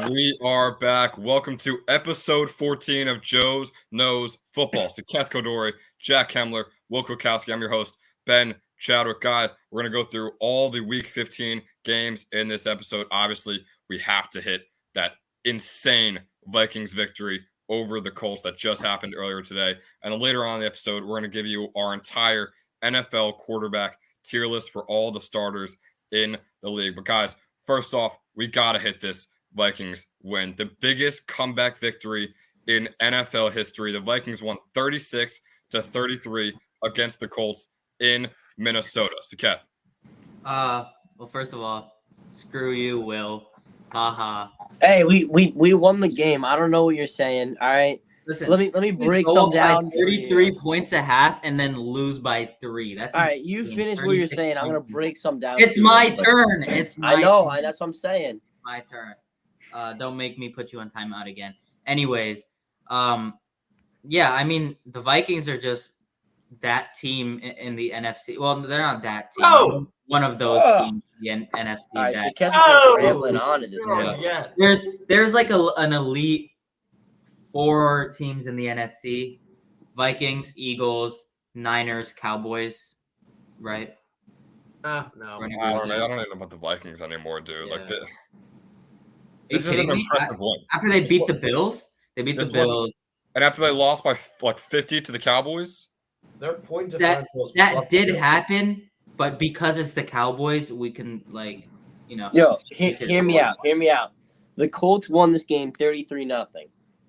We are back. Welcome to episode 14 of Joe's Knows Football. So Keth Kodori, Jack Kemler, Will Kwiatkowski. I'm your host, Ben Chadwick. Guys, we're going to go through all the Week 15 games in this episode. Obviously, we have to hit that insane Vikings victory over the Colts that just happened earlier today. And then later on in the episode, we're going to give you our entire NFL quarterback tier list for all the starters in the league. But guys, first off, we got to hit this Vikings win. The biggest comeback victory in NFL history. The Vikings won 36-33 against the Colts in Minnesota. So, Keth. Well, first of all, screw you, Will. Haha. Hey, we won the game. I don't know what you're saying. All right. Listen, Let me break some down. 33 points a half and then lose by 3. That's all right. insane. You finish what you're saying. I'm gonna break some down. It's my turn. It's my I know. turn. That's what I'm saying. My turn. Don't make me put you on timeout again. Anyways, yeah, I mean the Vikings are just that team in the NFC. Well, they're not that team. Oh! One of those teams in the NFC. All right. that, So Kevin's rambling on at this point. Yeah. There's like an elite 4 teams in the NFC: Vikings, Eagles, Niners, Cowboys. Right? No. I don't even know about the Vikings anymore, dude. Yeah. Like, This is an impressive win. After they beat the Bills, and after they lost by like 50 to the Cowboys. Their point that differential did happen, but because it's the Cowboys, we can Yo, hear me out. Hear me out. The Colts won this game 33-0.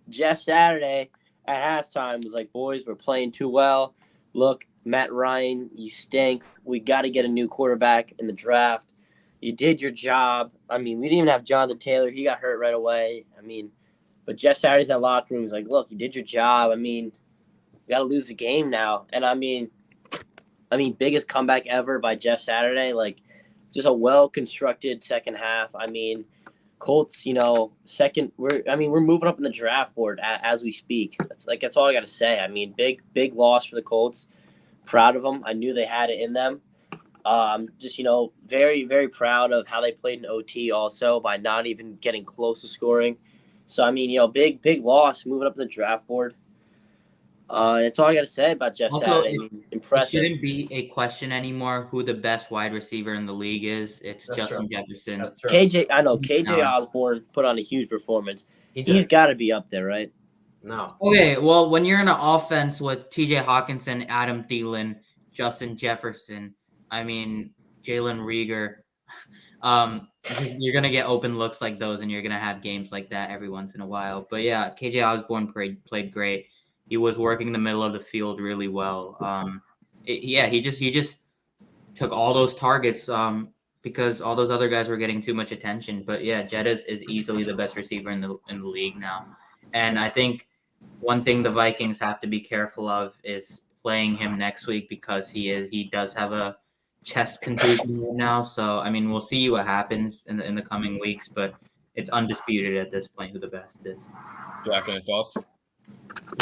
Jeff Saturday at halftime was like, "Boys, we're playing too well. Look, Matt Ryan, you stink. We got to get a new quarterback in the draft. You did your job. I mean, we didn't even have Jonathan Taylor. He got hurt right away. I mean, but Jeff Saturday's in that locker room. He's like, look, you did your job. I mean, we got to lose the game now. And I mean, biggest comeback ever by Jeff Saturday. Like, just a well-constructed second half. I mean, Colts, second. We're moving up in the draft board as we speak. That's all I got to say. I mean, big loss for the Colts. Proud of them. I knew they had it in them. Just, very, very proud of how they played in OT also by not even getting close to scoring. So, I mean, big loss moving up the draft board. That's all I got to say about Jeff Saturday. Impressive. It shouldn't be a question anymore who the best wide receiver in the league is. It's Justin Jefferson. That's true. KJ Osborne put on a huge performance. He's got to be up there, right? No. Okay, well, when you're in an offense with TJ Hawkinson, Adam Thielen, Justin Jefferson, I mean, Jalen Reagor, you're going to get open looks like those, and you're going to have games like that every once in a while. But, yeah, KJ Osborne played great. He was working the middle of the field really well. He just took all those targets because all those other guys were getting too much attention. But, yeah, Jettas is easily the best receiver in the league now. And I think one thing the Vikings have to be careful of is playing him next week because he does have a chest contusion right now. So, I mean, we'll see what happens in the coming weeks, but it's undisputed at this point who the best is. Jack, any thoughts?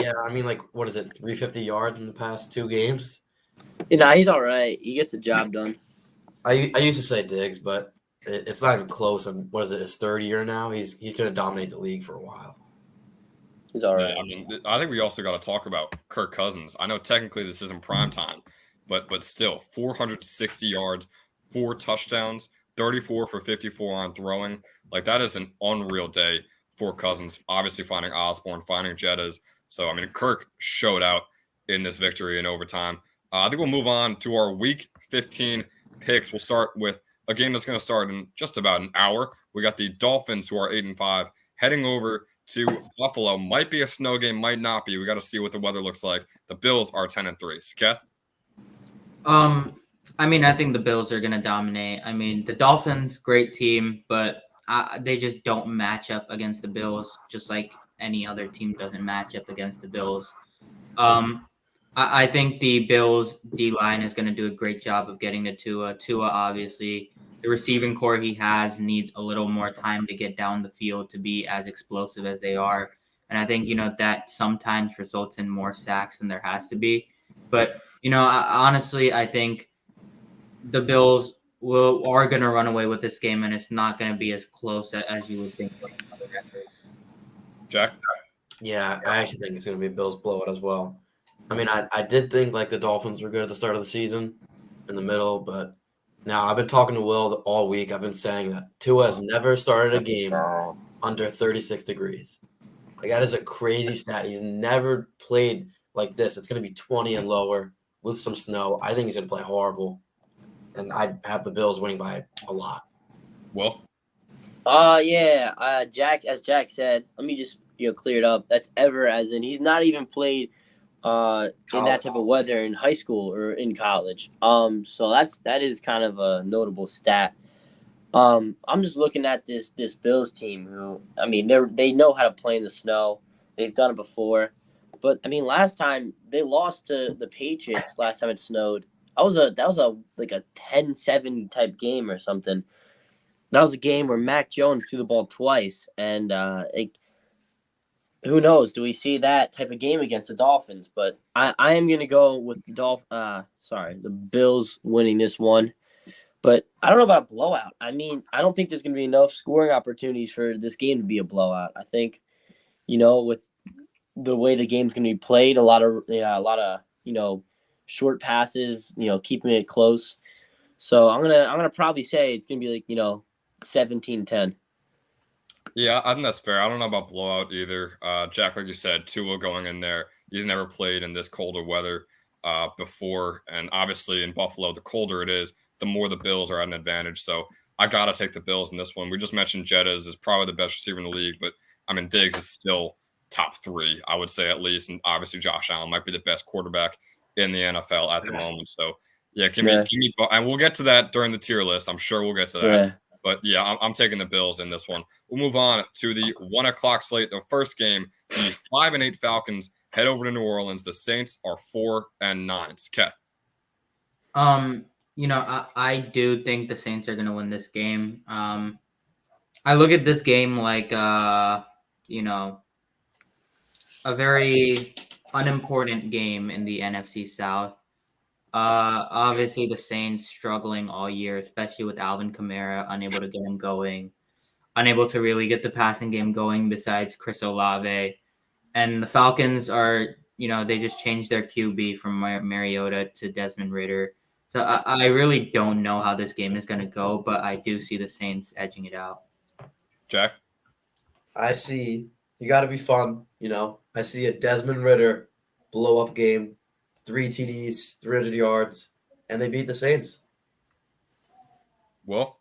Yeah, I mean, what is it, 350 yards in the past 2 games? He's all right. He gets the job done. I used to say Diggs, but it's not even close. And what is it, his 3rd year now? He's going to dominate the league for a while. He's all right. Yeah, I mean, I think we also got to talk about Kirk Cousins. I know technically this isn't prime time, but still, 460 yards, 4 touchdowns, 34 for 54 on throwing. Like, that is an unreal day for Cousins. Obviously, finding Osborne, finding Jettas. So, I mean, Kirk showed out in this victory in overtime. I think we'll move on to our Week 15 picks. We'll start with a game that's going to start in just about an hour. We got the Dolphins, who are 8-5, heading over to Buffalo. Might be a snow game, might not be. We got to see what the weather looks like. The Bills are 10-3. Keth? I mean, I think the Bills are going to dominate. I mean, the Dolphins, great team, but they just don't match up against the Bills, just like any other team doesn't match up against the Bills. I think the Bills' D-line is going to do a great job of getting to Tua. Tua, obviously, the receiving core he has needs a little more time to get down the field to be as explosive as they are. And I think, that sometimes results in more sacks than there has to be. But, honestly, I think the Bills are going to run away with this game, and it's not going to be as close as you would think with other records. Jack? Yeah, I actually think it's going to be a Bills blowout as well. I mean, I did think like the Dolphins were good at the start of the season, in the middle, but now I've been talking to Will all week. I've been saying that Tua has never started a game under 36 degrees. Like, that is a crazy stat. He's never played like this. It's going to be 20 and lower with some snow. I think he's going to play horrible, and I have the Bills winning by a lot. Will? Yeah. Jack, as Jack said, let me just clear it up. That's ever, as in he's not even played in that type of weather in high school or in college. So that is kind of a notable stat. I'm just looking at this Bills team who, I mean, they know how to play in the snow. They've done it before. But I mean, last time they lost to the Patriots last time it snowed. That was a like a 10-7 type game or something. That was a game where Mac Jones threw the ball twice, and who knows? Do we see that type of game against the Dolphins? But I am gonna go with the Bills winning this one. But I don't know about a blowout. I mean, I don't think there's gonna be enough scoring opportunities for this game to be a blowout. I think, with the way the game's gonna be played, a lot of short passes, keeping it close. So I'm gonna probably say it's gonna be like 17-10. Yeah, I think that's fair. I don't know about blowout either. Jack, like you said, Tua going in there. He's never played in this colder weather before. And obviously in Buffalo, the colder it is, the more the Bills are at an advantage. So I got to take the Bills in this one. We just mentioned Jettas is probably the best receiver in the league. But, I mean, Diggs is still top 3, I would say at least. And obviously Josh Allen might be the best quarterback in the NFL at the moment. So, yeah, give me, and we'll get to that during the tier list. I'm sure we'll get to that. Yeah. But, yeah, I'm taking the Bills in this one. We'll move on to the 1 o'clock slate. The first game, the 5-8 Falcons head over to New Orleans. The Saints are 4-9. Keth. I do think the Saints are going to win this game. I look at this game like, a very unimportant game in the NFC South. Obviously the Saints struggling all year, especially with Alvin Kamara, unable to get him going, unable to really get the passing game going besides Chris Olave. And the Falcons are, they just changed their QB from Mariota to Desmond Ridder. So I really don't know how this game is going to go, but I do see the Saints edging it out. Jack? I see. You got to be fun, I see a Desmond Ridder blow-up game, 3 TDs, 300 yards, and they beat the Saints. Well?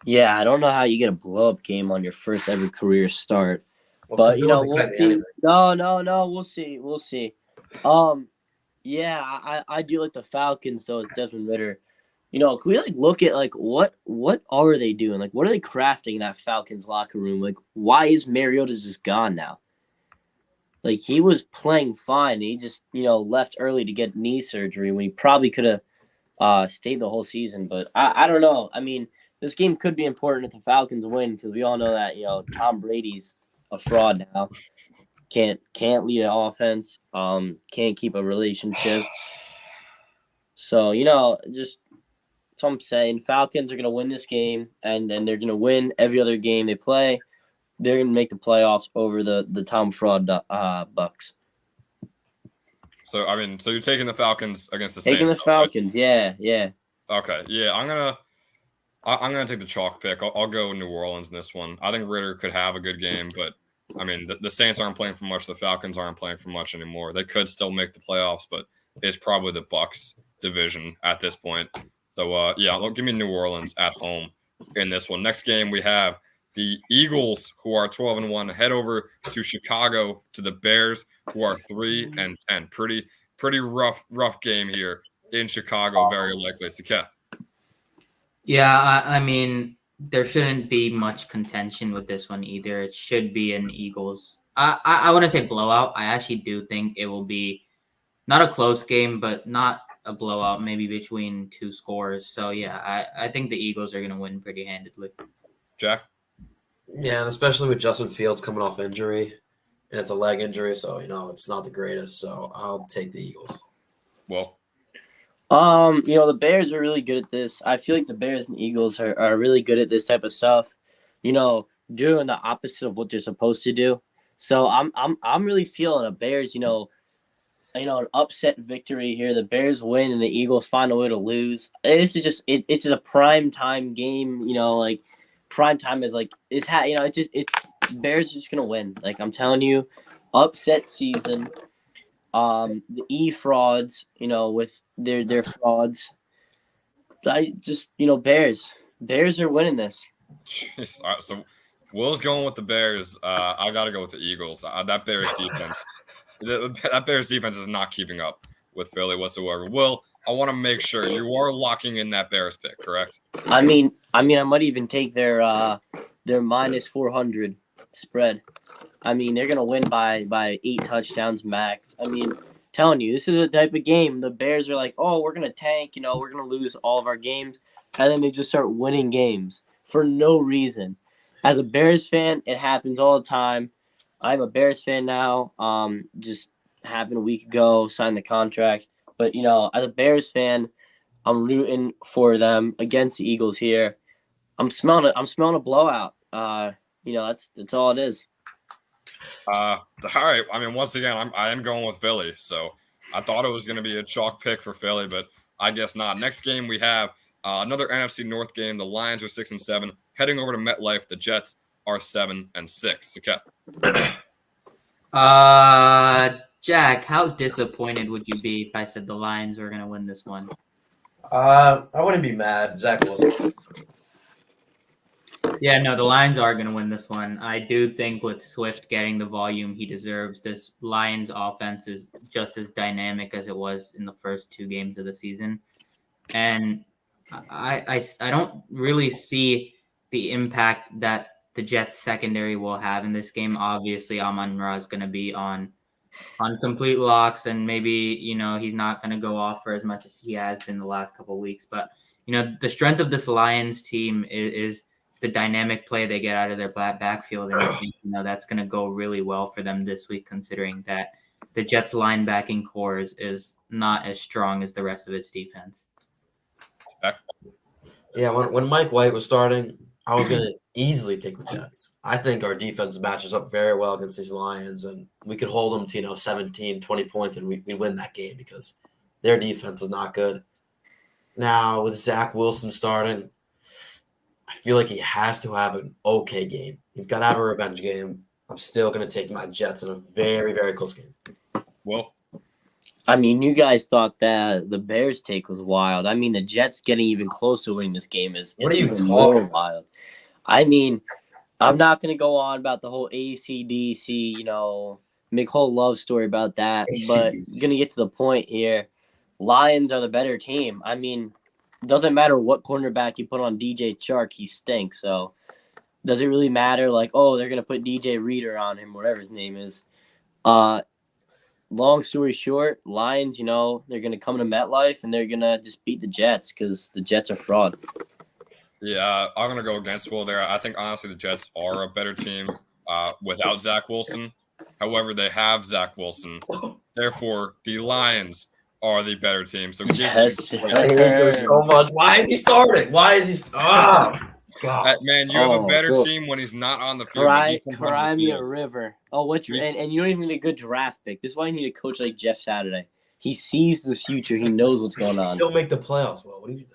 Yeah, I don't know how you get a blow-up game on your first ever career start. But, we'll see. No, we'll see. We'll see. Yeah, I do like the Falcons, though, as Desmond Ridder. Can we look at what are they doing? What are they crafting in that Falcons locker room? Why is Mariota just gone now? He was playing fine. He just left early to get knee surgery when he probably could have stayed the whole season. But I don't know. I mean, this game could be important if the Falcons win because we all know that Tom Brady's a fraud now. Can't lead an offense. Can't keep a relationship. So just. So I'm saying Falcons are going to win this game, and then they're going to win every other game they play. They're going to make the playoffs over the Tom Fraud Bucks. So, I mean, you're taking the Falcons against the Saints? Taking the Falcons, right? Yeah. Okay, yeah, I'm gonna take the chalk pick. I'll go New Orleans in this one. I think Ridder could have a good game, but I mean, the Saints aren't playing for much. The Falcons aren't playing for much anymore. They could still make the playoffs, but it's probably the Bucks division at this point. So, give me New Orleans at home in this one. Next game, we have the Eagles, who are 12-1, head over to Chicago to the Bears, who are 3-10. Pretty rough game here in Chicago, very likely. So, Keth. Yeah, I mean, there shouldn't be much contention with this one either. It should be an Eagles. I wouldn't say blowout. I actually do think it will be not a close game, but not a blowout, maybe between 2 scores. So, yeah, I think the Eagles are going to win pretty handedly. Jack? Yeah, and especially with Justin Fields coming off injury. And it's a leg injury, so, it's not the greatest. So I'll take the Eagles. Well, The Bears are really good at this. I feel like the Bears and Eagles are really good at this type of stuff. Doing the opposite of what they're supposed to do. So I'm really feeling a Bears, an upset victory here. The Bears win and the Eagles find a way to lose. This is just it's just a prime time game. Like prime time is like it's Bears are just gonna win. Like I'm telling you, upset season. The frauds, with their frauds. I just Bears are winning this. Jeez. All right, so Will's going with the Bears. I got to go with the Eagles. That Bears defense, that Bears defense is not keeping up with Philly whatsoever. Will, I want to make sure you are locking in that Bears pick, correct? I might even take their minus 400 spread. They're gonna win by 8 touchdowns max. Telling you, this is a type of game. The Bears are like, oh, we're gonna tank. We're gonna lose all of our games, and then they just start winning games for no reason. As a Bears fan, it happens all the time. I'm a Bears fan now. Just happened a week ago, signed the contract. But as a Bears fan, I'm rooting for them against the Eagles here. I'm smelling it. I'm smelling a blowout. That's all it is. All right. Once again, I am going with Philly. So I thought it was going to be a chalk pick for Philly, but I guess not. Next game we have another NFC North game. The Lions are 6-7, heading over to MetLife. The Jets are 7-6. Okay. Jack, how disappointed would you be if I said the Lions were going to win this one? I wouldn't be mad. Zach Wilson. Yeah, no, the Lions are going to win this one. I do think with Swift getting the volume he deserves, this Lions offense is just as dynamic as it was in the first 2 games of the season. And I don't really see the impact that the Jets secondary will have in this game. Obviously, Amon-Ra is going to be on complete locks, and maybe, he's not going to go off for as much as he has in the last couple of weeks. But, the strength of this Lions team is the dynamic play they get out of their backfield. And I think, that's going to go really well for them this week, considering that the Jets linebacking core is not as strong as the rest of its defense. Yeah, when Mike White was starting, I was going to easily take the Jets. I think our defense matches up very well against these Lions, and we could hold them to, 17, 20 points, and we'd win that game because their defense is not good. Now, with Zach Wilson starting, I feel like he has to have an okay game. He's got to have a revenge game. I'm still going to take my Jets in a very, very close game. Well, you guys thought that the Bears take was wild. The Jets getting even close to winning this game is What are you even talking more about? wild. I'm not going to go on about the whole AC/DC, make whole love story about that, but going to get to the point here. Lions are the better team. Doesn't matter what cornerback you put on DJ Chark, he stinks. So does it really matter? Like, oh, they're going to put DJ Reader on him, whatever his name is. Long story short, Lions, they're going to come to MetLife and they're going to just beat the Jets because the Jets are fraud. Yeah, I'm going to go against Will there. I think, honestly, the Jets are a better team without Zach Wilson. However, they have Zach Wilson. Therefore, the Lions are the better team. So Yes. I hate him so much. Why is he starting? Why is he? God. Man, you have a better team when he's not on the field. Cry me a river. Oh, what's your and you don't even need a good draft pick. This is why you need a coach like Jeff Saturday. He sees the future. He knows what's going on. Still make the playoffs. Well, what do you?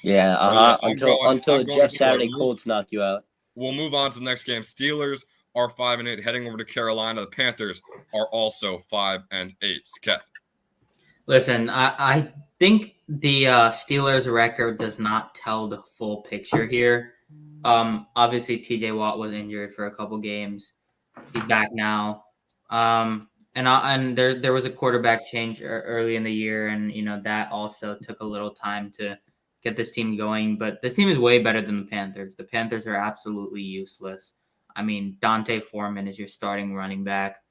Yeah. Until the Jeff Saturday Colts knock you out. We'll move on to the next game. Steelers are 5-8, heading over to Carolina. The Panthers are also 5-8. Kev. Listen, I think the Steelers' record does not tell the full picture here. Obviously, TJ Watt was injured for a couple games. He's back now. And there was a quarterback change early in the year, and that also took a little time to get this team going. But this team is way better than the Panthers. The Panthers are absolutely useless. Dante Foreman is your starting running back.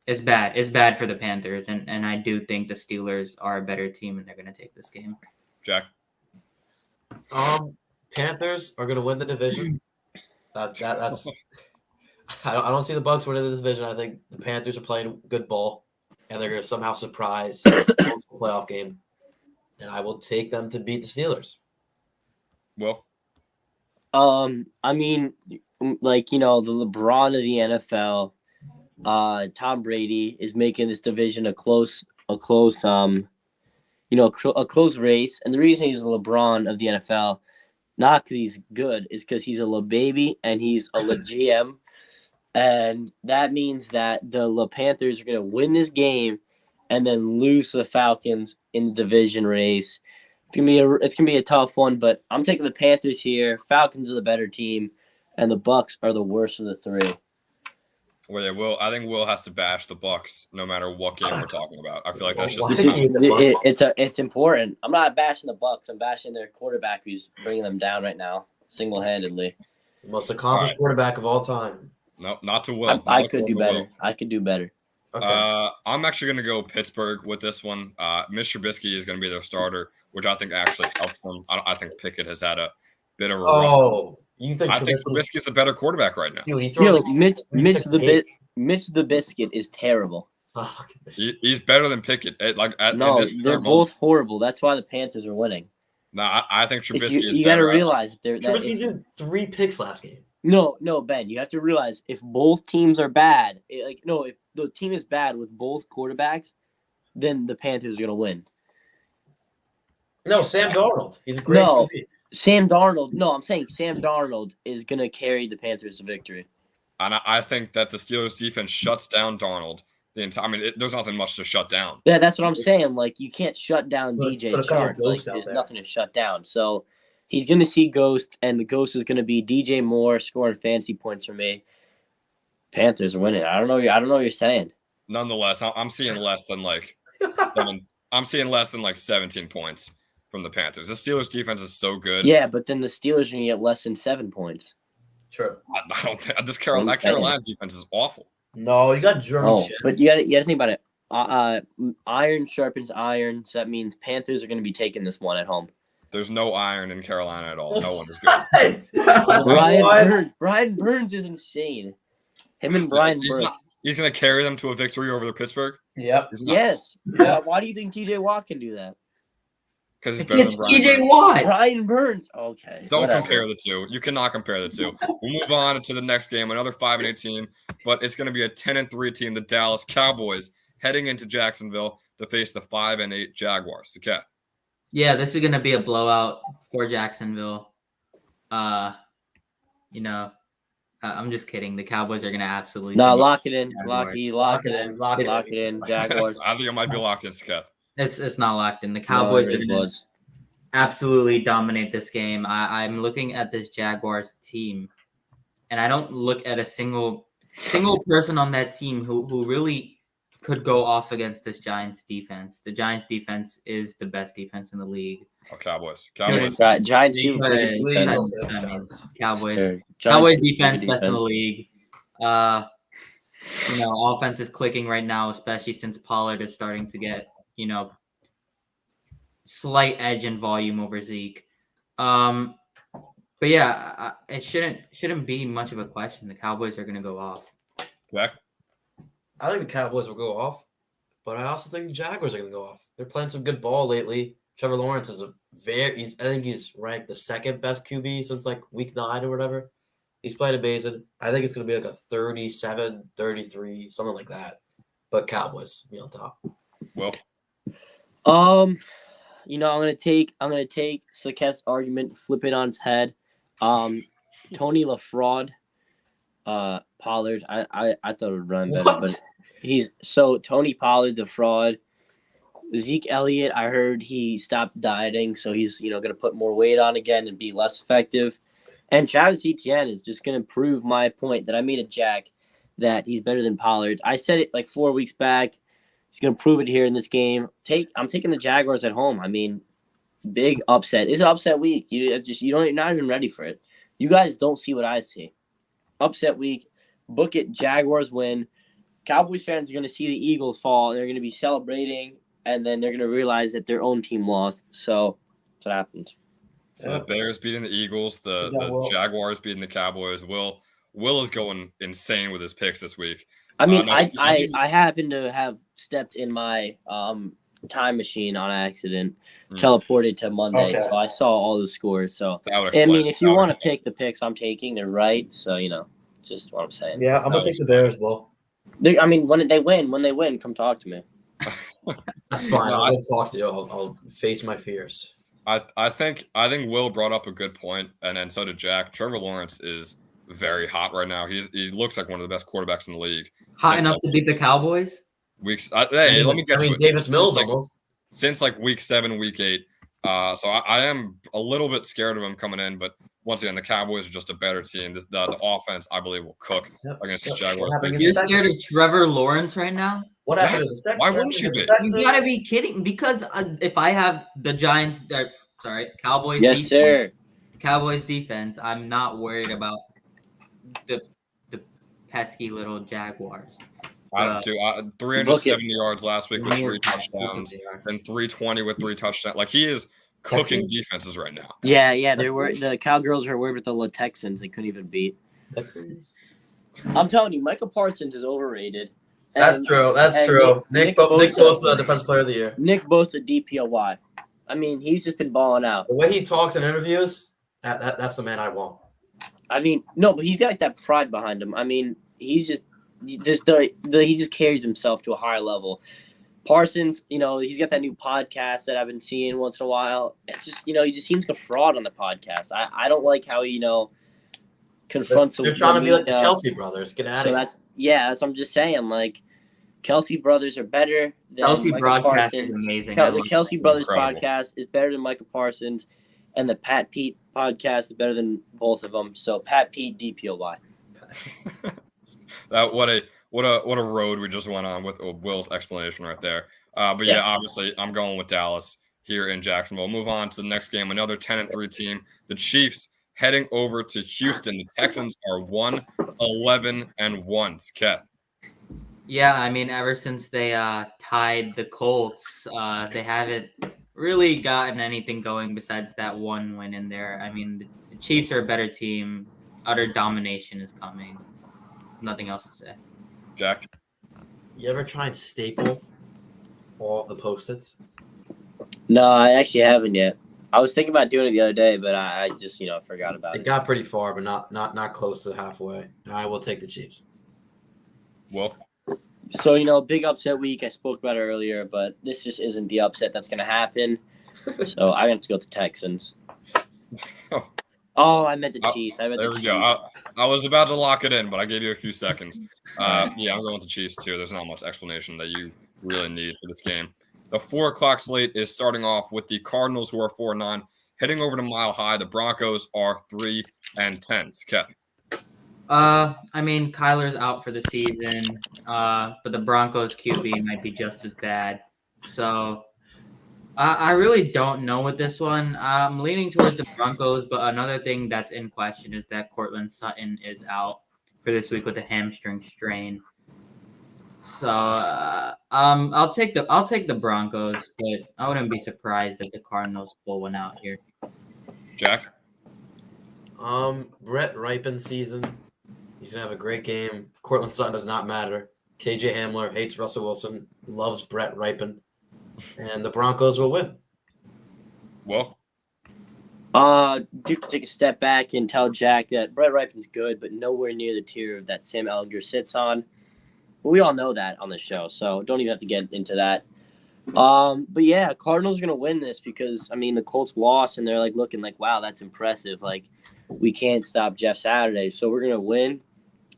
It's bad. It's bad for the Panthers, and I do think the Steelers are a better team, and they're going to take this game. Jack? Panthers are going to win the division. That's. I don't see the Bucs winning the division. I think the Panthers are playing good ball, and they're going to somehow surprise the playoff game. And I will take them to beat the Steelers. Well, I mean, like, you know, the LeBron of the NFL, Tom Brady is making this division a close race. And the reason he's the LeBron of the NFL, not because he's good, is because he's a little baby and he's a GM. And that means that the Panthers are going to win this game and then lose to the Falcons in the division race. It's gonna be a tough one, but I'm taking the Panthers here. Falcons are the better team, and the Bucks are the worst of the three. well, yeah, I think Will has to bash the Bucks no matter what game we're talking about. I feel like that's just It's important. I'm not bashing the Bucks. I'm bashing their quarterback who's bringing them down right now, single-handedly. The most accomplished quarterback of all time. no, not to Will. I could do better. I could do better. Okay. I'm actually going to go Pittsburgh with this one. Mitch Trubisky is going to be their starter, which I think actually helps them. I think Pickett has had a bit of a run. You think I think Trubisky is the better quarterback right now. Dude, he throws Mitch the Biscuit is terrible. Oh, He's better than Pickett. They're both horrible. That's why the Panthers are winning. No, I think Trubisky is you got to better. realize that Trubisky did 3 picks last game. No, Ben. You have to realize if both teams are bad, if the team is bad with both quarterbacks, then the Panthers are going to win. No, Sam Darnold. He's a great QB. Sam Darnold. No, I'm saying Sam Darnold is going to carry the Panthers to victory. And I think that the Steelers defense shuts down Darnold the entire. I mean, there's nothing much to shut down. Yeah, that's what I'm saying. Like, you can't shut down DJ Chark. Like, there's nothing to shut down. So he's going to see Ghost, and the Ghost is going to be DJ Moore scoring fantasy points for me. Panthers are winning. I don't know what you're saying. Nonetheless, I'm seeing less than I'm seeing less than 17 points from the Panthers. The Steelers defense is so good. Yeah, but then the Steelers are going to get less than 7 points. True. I don't think that Carolina defense is awful. No, you got German shit. But you got to think about it. Iron sharpens iron, so that means Panthers are going to be taking this one at home. There's no iron in Carolina at all. No one is good. Brian Burns is insane. Him and Brian Burns. He's going to carry them to a victory over Pittsburgh? Yep. Yes. Yeah. Why do you think TJ Watt can do that? Because he's better than TJ Watt. Brian Burns. Okay. Don't compare the two. You cannot compare the two. We'll move on to the next game, another 5-8 team, but it's going to be a 10-3 team, the Dallas Cowboys, heading into Jacksonville to face the 5-8 Jaguars. Kath. Yeah, this is going to be a blowout for Jacksonville. I'm just kidding. The Cowboys are going to absolutely. No, lock it in. Jaguars. Lock it in. Jaguars. I think it might be locked in, Kath. It's not locked in. The Cowboys are going to absolutely dominate this game. I'm looking at this Jaguars team, and I don't look at a single person on that team who really could go off against this Giants defense. The Giants defense is the best defense in the league. Oh, Cowboys. Giants. Cowboys defense best in the league. Offense is clicking right now, especially since Pollard is starting to get slight edge in volume over Zeke. But yeah, it shouldn't be much of a question. The Cowboys are going to go off. Jack? I think the Cowboys will go off, but I also think the Jaguars are going to go off. They're playing some good ball lately. Trevor Lawrence is I think he's ranked the second best QB since week 9 or whatever. He's played amazing. I think it's going to be a 37, 33, something like that. But Cowboys be on top. Well, I'm gonna take Saket's argument, flip it on its head. Tony LaFraud, Pollard. I thought it would run better, but Tony Pollard, the fraud. Zeke Elliott, I heard he stopped dieting, so he's gonna put more weight on again and be less effective. And Travis Etienne is just gonna prove my point that I made a Jack that he's better than Pollard. I said it 4 weeks back. He's going to prove it here in this game. I'm taking the Jaguars at home. I mean, big upset. It's an upset week. You're not even ready for it. You guys don't see what I see. Upset week. Book it. Jaguars win. Cowboys fans are going to see the Eagles fall, and they're going to be celebrating, and then they're going to realize that their own team lost. So that's what happens. So the Bears beating the Eagles, the Jaguars beating the Cowboys. Will is going insane with his picks this week. I mean, No, I happen to have stepped in my time machine on accident, teleported to Monday, so I saw all the scores. So that would I explain. mean, if you want to pick the picks I'm taking, they're right. So just what I'm saying. Yeah, I'm gonna take the Bears, Will. I mean, when they win, come talk to me. That's fine. No, I'll go talk to you. I'll face my fears. I think Will brought up a good point, and then so did Jack. Trevor Lawrence is very hot right now. He looks like one of the best quarterbacks in the league. Hot enough to beat the Cowboys? Hey, let me get to it. Davis Mills almost. Since like week 7, week 8. So I am a little bit scared of him coming in, but once again, the Cowboys are just a better team. The offense, I believe, will cook against the Jaguars. You're scared of Trevor Lawrence right now? What happened? Yes. Why wouldn't you be? You gotta be kidding! Because if I have the Giants, Cowboys. Yes, defense, sir. Cowboys defense, I'm not worried about the pesky little Jaguars. 370 yards last week with 3 touchdowns, and 320 with 3 touchdowns. Like he is cooking defenses right now. Yeah. The Cowgirls were worried with the Texans. They couldn't even beat. I'm telling you, Michael Parsons is overrated. That's true. Nick Bosa, Defensive Player of the Year. Nick Bosa, DPOY. I mean, he's just been balling out. The way he talks in interviews, that's the man I want. I mean, no, but he's got that pride behind him. I mean, he just carries himself to a higher level. Parsons, he's got that new podcast that I've been seeing once in a while. It's just, he just seems like a fraud on the podcast. I don't like how he, confronts him. They're trying to be like the Kelsey brothers. Get out of here. That's what I'm just saying. Like, Kelsey brothers are better than Kelsey Michael broadcast Parsons. is amazing. The Kelsey brothers Incredible. podcast is better than Michael Parsons, and the Pat Pete podcast is better than both of them. So Pat Pete, DPOY. What a road we just went on with Will's explanation right there. But yeah, obviously I'm going with Dallas here in Jacksonville. Move on to the next game. Another 10-3 team. The Chiefs heading over to Houston. The Texans are 1-11-1. Kev. Yeah, I mean, ever since they tied the Colts, they haven't really gotten anything going besides that one win in there. I mean, the Chiefs are a better team. Utter domination is coming. Nothing else to say. Jack? You ever try and staple all of the Post-its? No, I actually haven't yet. I was thinking about doing it the other day, but I just forgot about it. It got pretty far, but not close to halfway. I will take the Chiefs. Well, so big upset week. I spoke about it earlier, but this just isn't the upset that's going to happen. So I'm going to go with the Texans. Oh, I meant the Chiefs. There we go. I was about to lock it in, but I gave you a few seconds. Yeah, I'm going with the Chiefs too. There's not much explanation that you really need for this game. The 4:00 slate is starting off with the Cardinals, who are 4-9, heading over to Mile High. The Broncos are 3-10. Kev. I mean, Kyler's out for the season, but the Broncos QB might be just as bad. So I really don't know with this one. I'm leaning towards the Broncos, but another thing that's in question is that Cortland Sutton is out for this week with a hamstring strain. So I'll take the Broncos, but I wouldn't be surprised if the Cardinals pull one out here. Jack? Brett Ripon season. He's gonna have a great game. Cortland Sutton does not matter. KJ Hamler hates Russell Wilson, loves Brett Ripon, and the Broncos will win. Well, Duke, take a step back and tell Jack that Brett Ripon's good, but nowhere near the tier that Sam Ehlinger sits on. We all know that on the show, so don't even have to get into that. But yeah, Cardinals are gonna win this because the Colts lost and they're looking like, wow, that's impressive. Like, we can't stop Jeff Saturday, so we're gonna win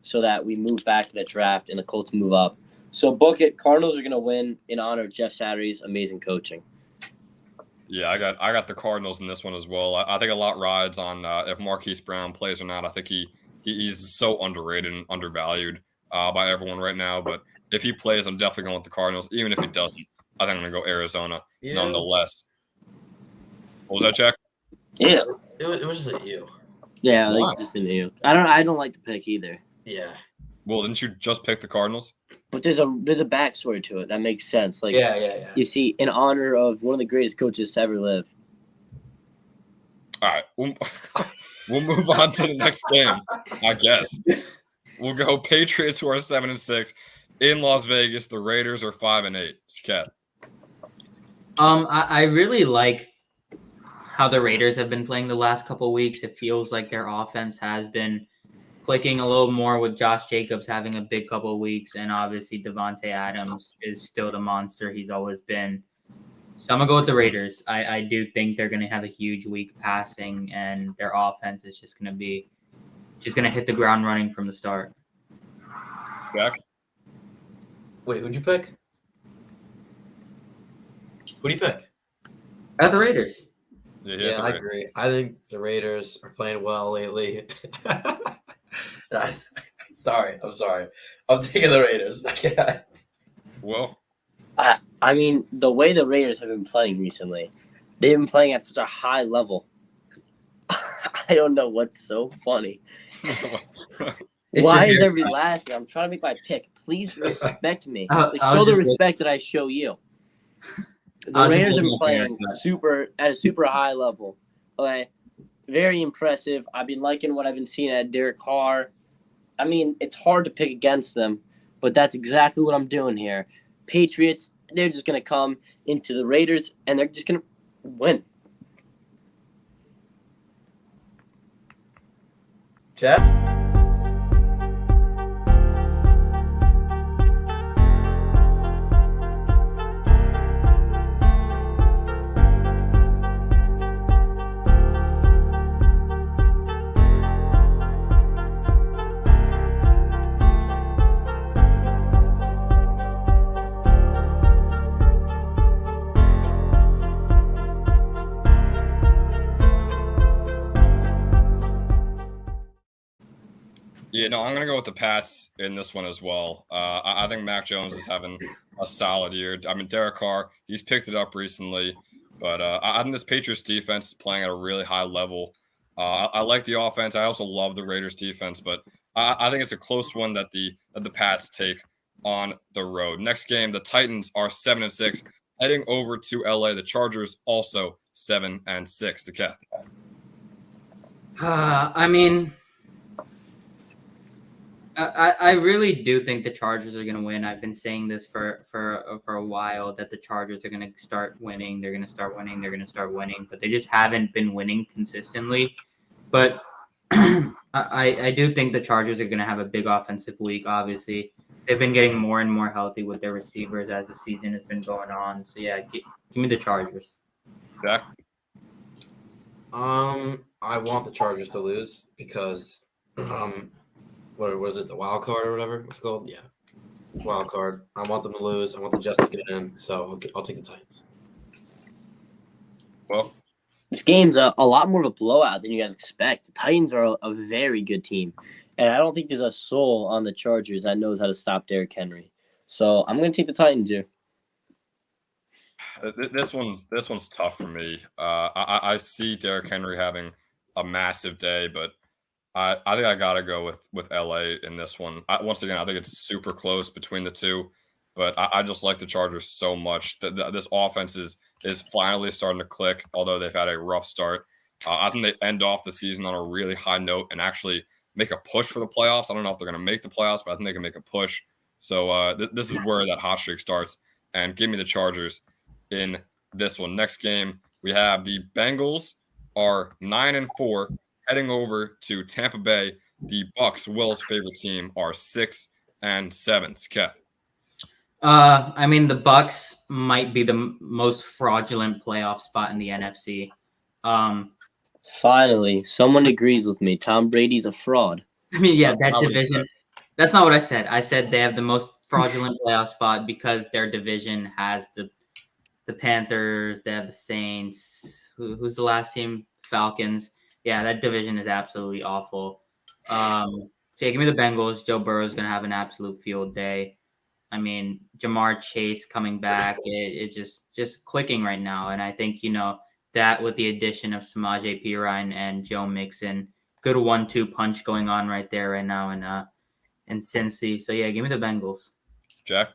so that we move back to the draft and the Colts move up. So book it. Cardinals are gonna win in honor of Jeff Saturday's amazing coaching. Yeah, I got the Cardinals in this one as well. I think a lot rides on if Marquise Brown plays or not. I think he's so underrated and undervalued by everyone right now. But if he plays, I'm definitely going with the Cardinals. Even if he doesn't, I think I'm going to go Arizona nonetheless. What was that, Jack? Yeah. It was just a ew. Yeah, I think it's just an ew. I don't like the pick either. Yeah. Well, didn't you just pick the Cardinals? But there's a backstory to it that makes sense. Like, yeah. You see, in honor of one of the greatest coaches to ever live. All right, we'll move on to the next game, I guess. We'll go Patriots, who are 7-6 in Las Vegas. The Raiders are 5-8. Cat. I really like how the Raiders have been playing the last couple of weeks. It feels like their offense has been clicking a little more with Josh Jacobs having a big couple of weeks, and obviously Devontae Adams is still the monster he's always been. So I'm gonna go with the Raiders. I do think they're gonna have a huge week passing, and their offense is just gonna hit the ground running from the start. Jack? Wait, who'd you pick? Who do you pick? At the Raiders. Yeah, I agree. I think the Raiders are playing well lately. I'm sorry. I'm taking the Raiders. Well, I mean, the way the Raiders have been playing recently, they've been playing at such a high level. I don't know what's so funny. Why is everybody laughing? I'm trying to make my pick. Please respect me. Show the respect that I show you. The Raiders have been playing at a super high level. Okay, very impressive. I've been liking what I've been seeing at Derek Carr. I mean, it's hard to pick against them, but that's exactly what I'm doing here. Patriots, they're just going to come into the Raiders, and they're just going to win. Chat? Yeah, no, I'm going to go with the Pats in this one as well. I think Mac Jones is having a solid year. I mean, Derek Carr, he's picked it up recently. But I think this Patriots defense is playing at a really high level. I like the offense. I also love the Raiders defense. But I think it's a close one that the Pats take on the road. Next game, the Titans are 7-6, heading over to LA. The Chargers also 7-6. The Cat. I mean, I really do think the Chargers are going to win. I've been saying this for a while that the Chargers are going to start winning. They're going to start winning. They're going to start winning, but they just haven't been winning consistently. But I do think the Chargers are going to have a big offensive week. Obviously, they've been getting more and more healthy with their receivers as the season has been going on. So yeah, give me the Chargers. Jack? I want the Chargers to lose because what was it, the wild card or whatever it's called? Yeah, wild card. I want them to lose. I want the Jets to get in, so I'll take the Titans. Well, this game's a lot more of a blowout than you guys expect. The Titans are a very good team, and I don't think there's a soul on the Chargers that knows how to stop Derrick Henry. So I'm going to take the Titans here. This one's tough for me. I see Derrick Henry having a massive day, but I think I gotta go with LA in this one. Once again, I think it's super close between the two, but I just like the Chargers so much that this offense is finally starting to click. Although they've had a rough start, I think they end off the season on a really high note and actually make a push for the playoffs. I don't know if they're going to make the playoffs, but I think they can make a push. So this is where that hot streak starts. And give me the Chargers in this one. Next game, we have the Bengals are 9-4. Heading over to Tampa Bay, the Bucks, Will's favorite team, are 6-7. Kev. I mean, the Bucks might be the most fraudulent playoff spot in the NFC. Finally, someone agrees with me. Tom Brady's a fraud. I mean, yeah, that division. That's not what I said. I said they have the most fraudulent playoff spot because their division has the Panthers. They have the Saints. Who's the last team? Falcons. Yeah, that division is absolutely awful. So yeah, give me the Bengals. Joe Burrow is going to have an absolute field day. I mean, Jamar Chase coming back, it just clicking right now. And I think, that with the addition of Samaje Perine and Joe Mixon, good 1-2 punch going on right there right now in Cincy. So yeah, give me the Bengals. Jack?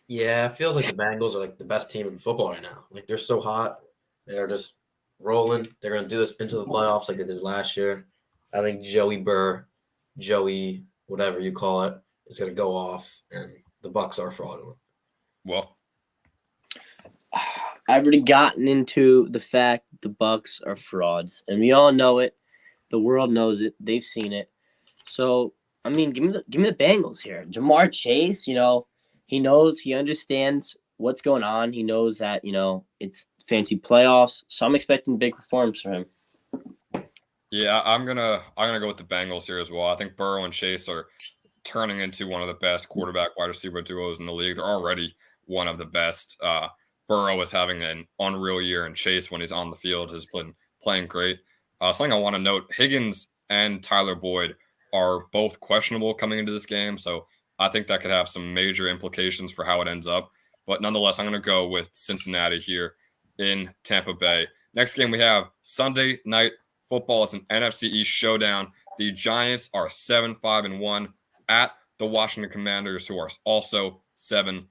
Yeah, it feels like the Bengals are like the best team in football right now. Like they're so hot. They're just rolling. They're going to do this into the playoffs like they did last year. I think Joey whatever you call it, is going to go off, and the Bucks are fraudulent. Well, I've already gotten into the fact that the Bucks are frauds, and we all know it. The world knows it. They've seen it. So, I mean, give me the Bengals here. Jamar Chase, he knows, he understands what's going on. He knows that, it's fancy playoffs. So I'm expecting big performance from him. yeah, I'm gonna go with the Bengals here as well. I think Burrow and Chase are turning into one of the best quarterback wide receiver duos in the league. They're already one of the best. Burrow is having an unreal year, and Chase, when he's on the field, has been playing great. Something I want to note: Higgins and Tyler Boyd are both questionable coming into this game, so I think that could have some major implications for how it ends up. But nonetheless, I'm going to go with Cincinnati here in Tampa Bay. Next game we have Sunday Night Football. It's an NFC East showdown. The Giants are 7-5-1 at the Washington Commanders, who are also 7-5-1.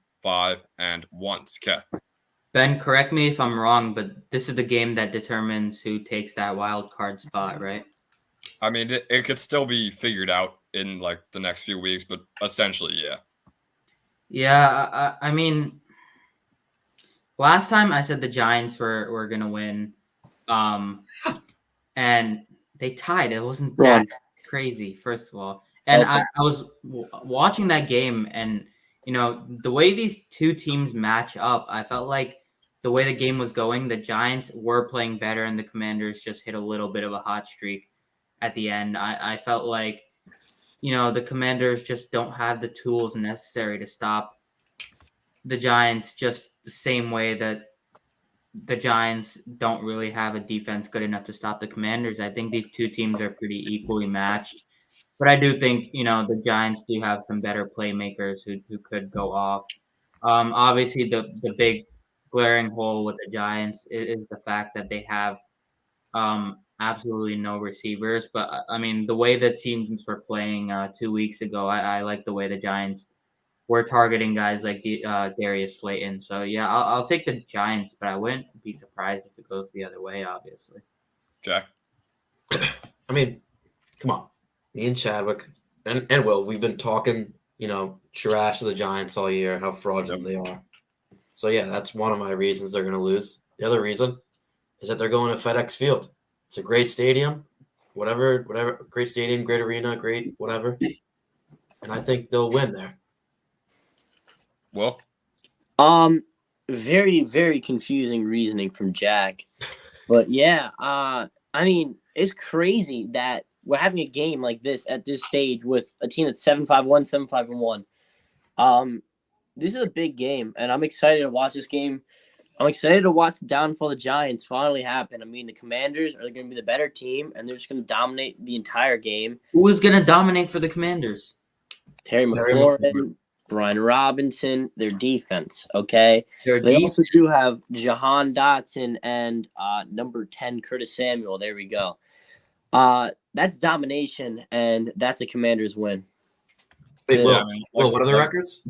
Kev. Ben, correct me if I'm wrong, but this is the game that determines who takes that wild card spot, right? I mean, it could still be figured out in like the next few weeks, but essentially, yeah. Yeah, I mean, last time I said the Giants were gonna win, and they tied. It wasn't that crazy, first of all. And Okay. I was watching that game, and the way these two teams match up, I felt like the way the game was going, the Giants were playing better, and the Commanders just hit a little bit of a hot streak at the end. I felt like the Commanders just don't have the tools necessary to stop the Giants, just the same way that the Giants don't really have a defense good enough to stop the Commanders. I think these two teams are pretty equally matched. But I do think, the Giants do have some better playmakers who could go off. Obviously, the big glaring hole with the Giants is the fact that they have absolutely no receivers. But, I mean, the way the teams were playing 2 weeks ago, I like the way the Giants were targeting guys like Darius Slayton. So, yeah, I'll take the Giants, but I wouldn't be surprised if it goes the other way, obviously. Jack? I mean, come on. Me and Chadwick and Will, we've been talking, trash to the Giants all year, how fraudulent they are. So, yeah, that's one of my reasons they're going to lose. The other reason is that they're going to FedEx Field. It's a great stadium, whatever, great stadium, great arena, great whatever. And I think they'll win there. Well, Very, very confusing reasoning from Jack. But yeah, I mean, it's crazy that we're having a game like this at this stage with a team that's 7-5-1, 7-5-1. This is a big game, and I'm excited to watch this game. I'm excited to watch the downfall of the Giants finally happen. I mean, the Commanders are going to be the better team, and they're just going to dominate the entire game. Who is going to dominate for the Commanders? Terry McLaurin, Brian Robinson, their defense, okay? They also do have Jahan Dotson and number 10, Curtis Samuel. There we go. That's domination, and that's a Commander's win. Wait, Yeah. Will, what are their records?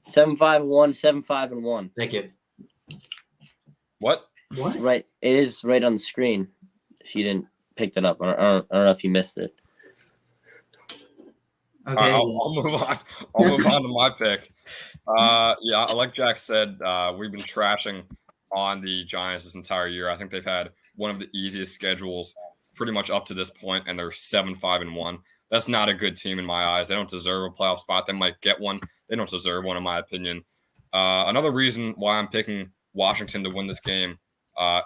7-5-1, 7-5-1. Thank you. what? What? Right, it is right on the screen. If you didn't pick that up, I don't know if you missed it. Okay. I'll move on. I'll move on to my pick. Yeah, like Jack said, we've been trashing on the Giants this entire year. I think they've had one of the easiest schedules pretty much up to this point, and they're 7-5-1. That's not a good team in my eyes. They don't deserve a playoff spot. They might get one. They don't deserve one, in my opinion. Another reason why I'm picking Washington to win this game,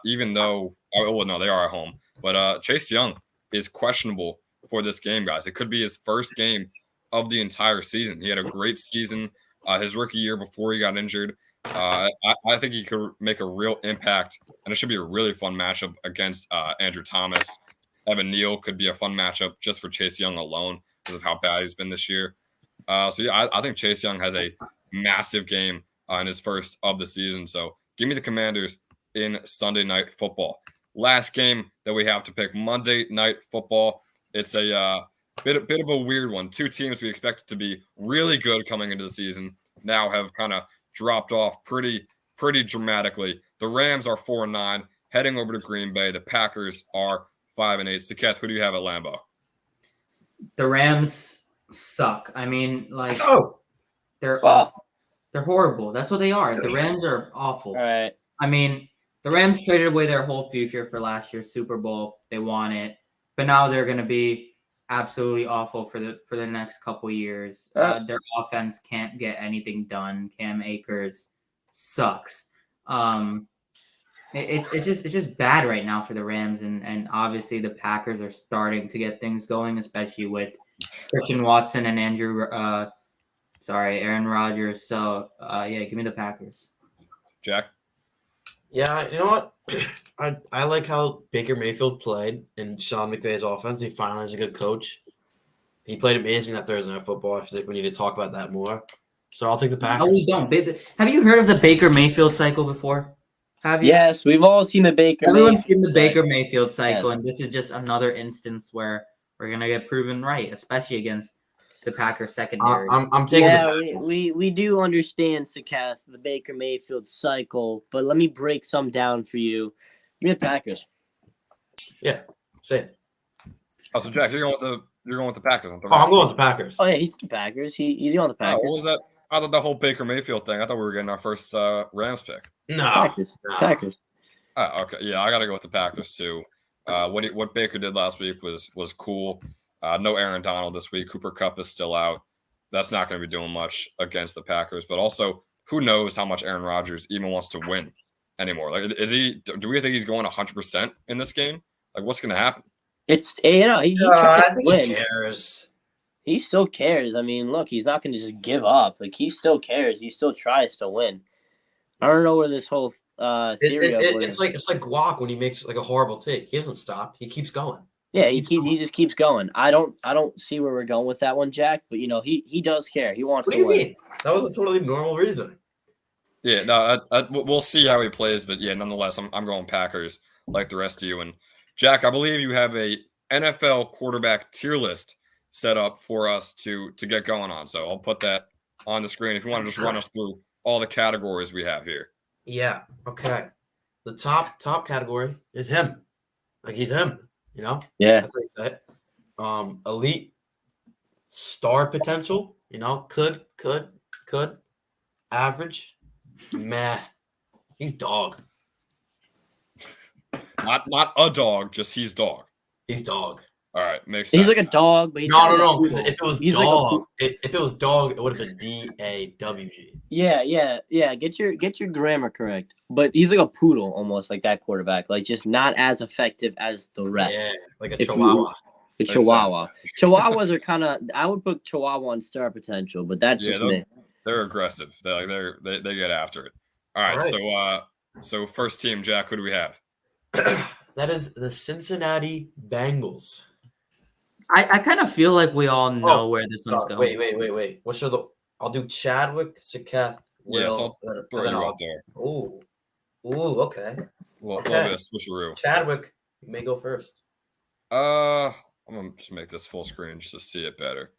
even though – well, no, they are at home. But Chase Young is questionable for this game, guys. It could be his first game of the entire season. He had a great season his rookie year before he got injured. I think he could make a real impact, and it should be a really fun matchup against Andrew Thomas. Evan Neal could be a fun matchup just for Chase Young alone because of how bad he's been this year. So, yeah, I think Chase Young has a massive game in his first of the season. So give me the Commanders in Sunday Night Football. Last game that we have to pick, Monday Night Football. It's a bit of a weird one. Two teams we expected to be really good coming into the season now have kind of dropped off pretty dramatically. The Rams are 4-9, heading over to Green Bay. The Packers are 5-8. Saketh, who do you have at Lambeau? The Rams suck. I mean, like Oh, they're Oh, they're horrible. That's what they are. The Rams are awful. all right. I mean, the Rams traded away their whole future for last year's Super Bowl. They won it, but now they're going to be absolutely awful for the next couple years. Their offense can't get anything done. Cam Akers sucks. It's just bad right now for the Rams, and obviously the Packers are starting to get things going, especially with Christian Watson and Aaron Rodgers. So yeah, give me the Packers. Jack. yeah. You know what? I like how Baker Mayfield played in Sean McVay's offense. He finally is a good coach. He played amazing that Thursday Night Football. I think we need to talk about that more. So I'll take the Packers. No, we don't. Have you heard of the Baker Mayfield cycle before? Have you? Yes, we've all seen the Baker. Everyone's seen the Mayfield Baker cycle. Mayfield cycle, Yes. and this is just another instance where we're gonna get proven right, especially against the Packers secondary. I'm taking Yeah, the Packers. we do understand, Sakath, the Baker Mayfield cycle, but let me break some down for you. Give me the Packers. Say it. Oh, so Jack, you're going with the Packers. Oh, I'm going with the Packers. Oh yeah, he's the Packers. He's on the Oh, Packers. what was that? I thought the whole Baker Mayfield thing. I thought we were getting our first Rams pick. No. Packers. no. Packers. Oh, okay, yeah, I got to go with the Packers too. What Baker did last week was cool. No Aaron Donald this week. Cooper Kupp is still out. That's not going to be doing much against the Packers. But also, who knows how much Aaron Rodgers even wants to win anymore? Like, is he? Do we think he's going 100% in this game? Like, what's going to happen? It's he I tries to think win. he cares. He still cares. I mean, look, he's not going to just give up. Like he still cares. He still tries to win. I don't know where this whole theory of It's like Guac when he makes like a horrible take. He doesn't stop. He keeps going. yeah, he just keeps going. I don't see where we're going with that one, Jack. But he does care. He wants What do to you win. mean? That was a totally normal reason. Yeah, no, we'll see how he plays, but yeah, nonetheless, I'm going Packers like the rest of you. And Jack, I believe you have a NFL quarterback tier list set up for us to get going on. So I'll put that on the screen if you want to just run us through all the categories we have here. Yeah. Okay. The top category is him. Like he's him. You know. Yeah. That's what he said. Elite star potential. You know, could average. Meh. He's dog. Not a dog, just he's dog. He's dog. All right, makes sense. He's like a dog, but he's No. Because if it was He's like a dog, if it was dog, it would have been DAWG. Yeah. Get your grammar correct. But he's like a poodle almost, like that quarterback. Like just not as effective as the rest. Yeah, like a If you- chihuahua. The Makes Chihuahua. sense. Chihuahuas are kind of. I would put Chihuahua on star potential, but that's Yeah, just me. They're aggressive. They get after it. All right, All right. so first team, Jack, who do we have? That is the Cincinnati Bengals. I kind of feel like we all know where this one's going. Wait. What should I'll do Chadwick, Saketh, Yeah, so Will. I'll throw you out there. Ooh, okay. We'll Okay. be a switcheroo. Chadwick, you may go first. I'm gonna just make this full screen just to see it better.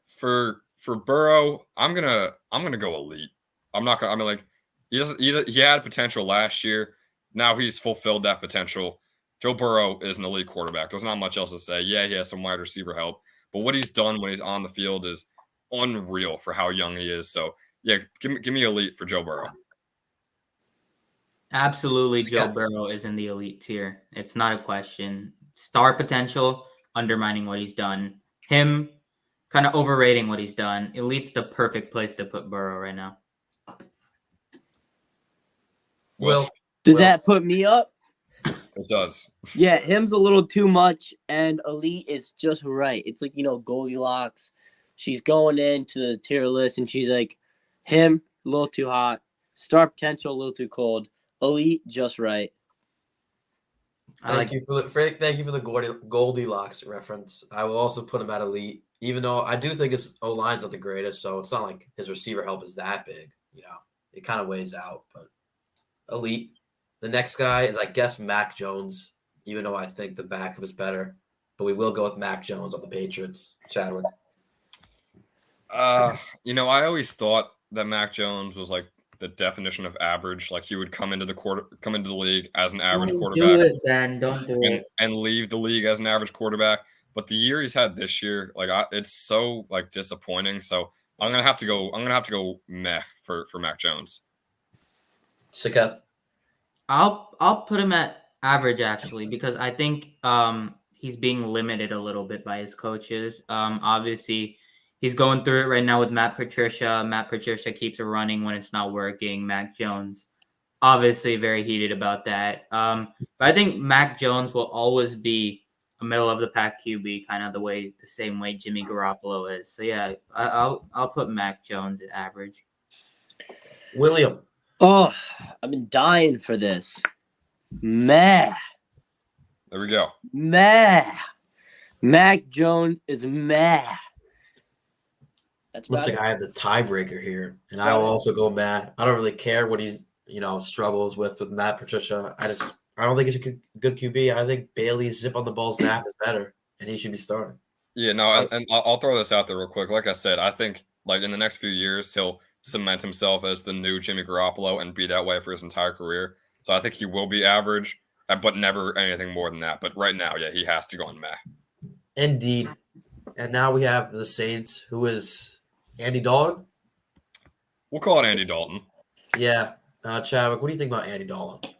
For Burrow, I'm gonna go elite. I'm not gonna. I mean, like he had potential last year. Now he's fulfilled that potential. Joe Burrow is an elite quarterback. There's not much else to say. Yeah, he has some wide receiver help, but what he's done when he's on the field is unreal for how young he is. So yeah, give me elite for Joe Burrow. Absolutely, Joe Yes. Burrow is in the elite tier. It's not a question. Star potential, undermining what he's done. Him, kind of overrating what he's done. Elite's the perfect place to put Burrow right now. Will. Does Well- that put me up? It does. Yeah, him's a little too much, and elite is just right. It's like Goldilocks. She's going into the tier list, and she's like, him a little too hot, star potential a little too cold, elite just right. Thank you for the Goldilocks reference. I will also put him at elite, even though I do think his O line's not the greatest, so it's not like his receiver help is that big. You know, it kind of weighs out, but elite. The next guy is, I guess, Mac Jones, even though I think the backup is better, but we will go with Mac Jones on the Patriots. Chadwick. I always thought that Mac Jones was like the definition of average. Like he would come into the league as an average Don't quarterback do it, Ben. Don't do it. and leave the league as an average quarterback. but the year he's had this year, like it's so like disappointing. So I'm gonna have to go meh for Mac Jones. Siketh. I'll put him at average actually because I think he's being limited a little bit by his coaches. Obviously he's going through it right now with Matt Patricia. Matt Patricia keeps it running when it's not working. Mac Jones obviously very heated about that. But I think Mac Jones will always be a middle of the pack QB, kind of the same way Jimmy Garoppolo is. So yeah, I'll put Mac Jones at average. William. Oh, I've been dying for this. Meh. There we go. Meh. Mac Jones is meh. That's Looks about like it. I have the tiebreaker here, and I will also go Matt. I don't really care what he's struggles with Matt Patricia. I don't think he's a good QB. I think Bailey's zip on the ball snap is better, and he should be starting. Yeah, no, and I'll throw this out there real quick. Like I said, I think like in the next few years he'll cement himself as the new Jimmy Garoppolo and be that way for his entire career. So I think he will be average, but never anything more than that. But right now, yeah, he has to go on meh. Indeed. And now we have the Saints, who is Andy Dalton. We'll call it Andy Dalton. Yeah. Chadwick, what do you think about Andy Dalton?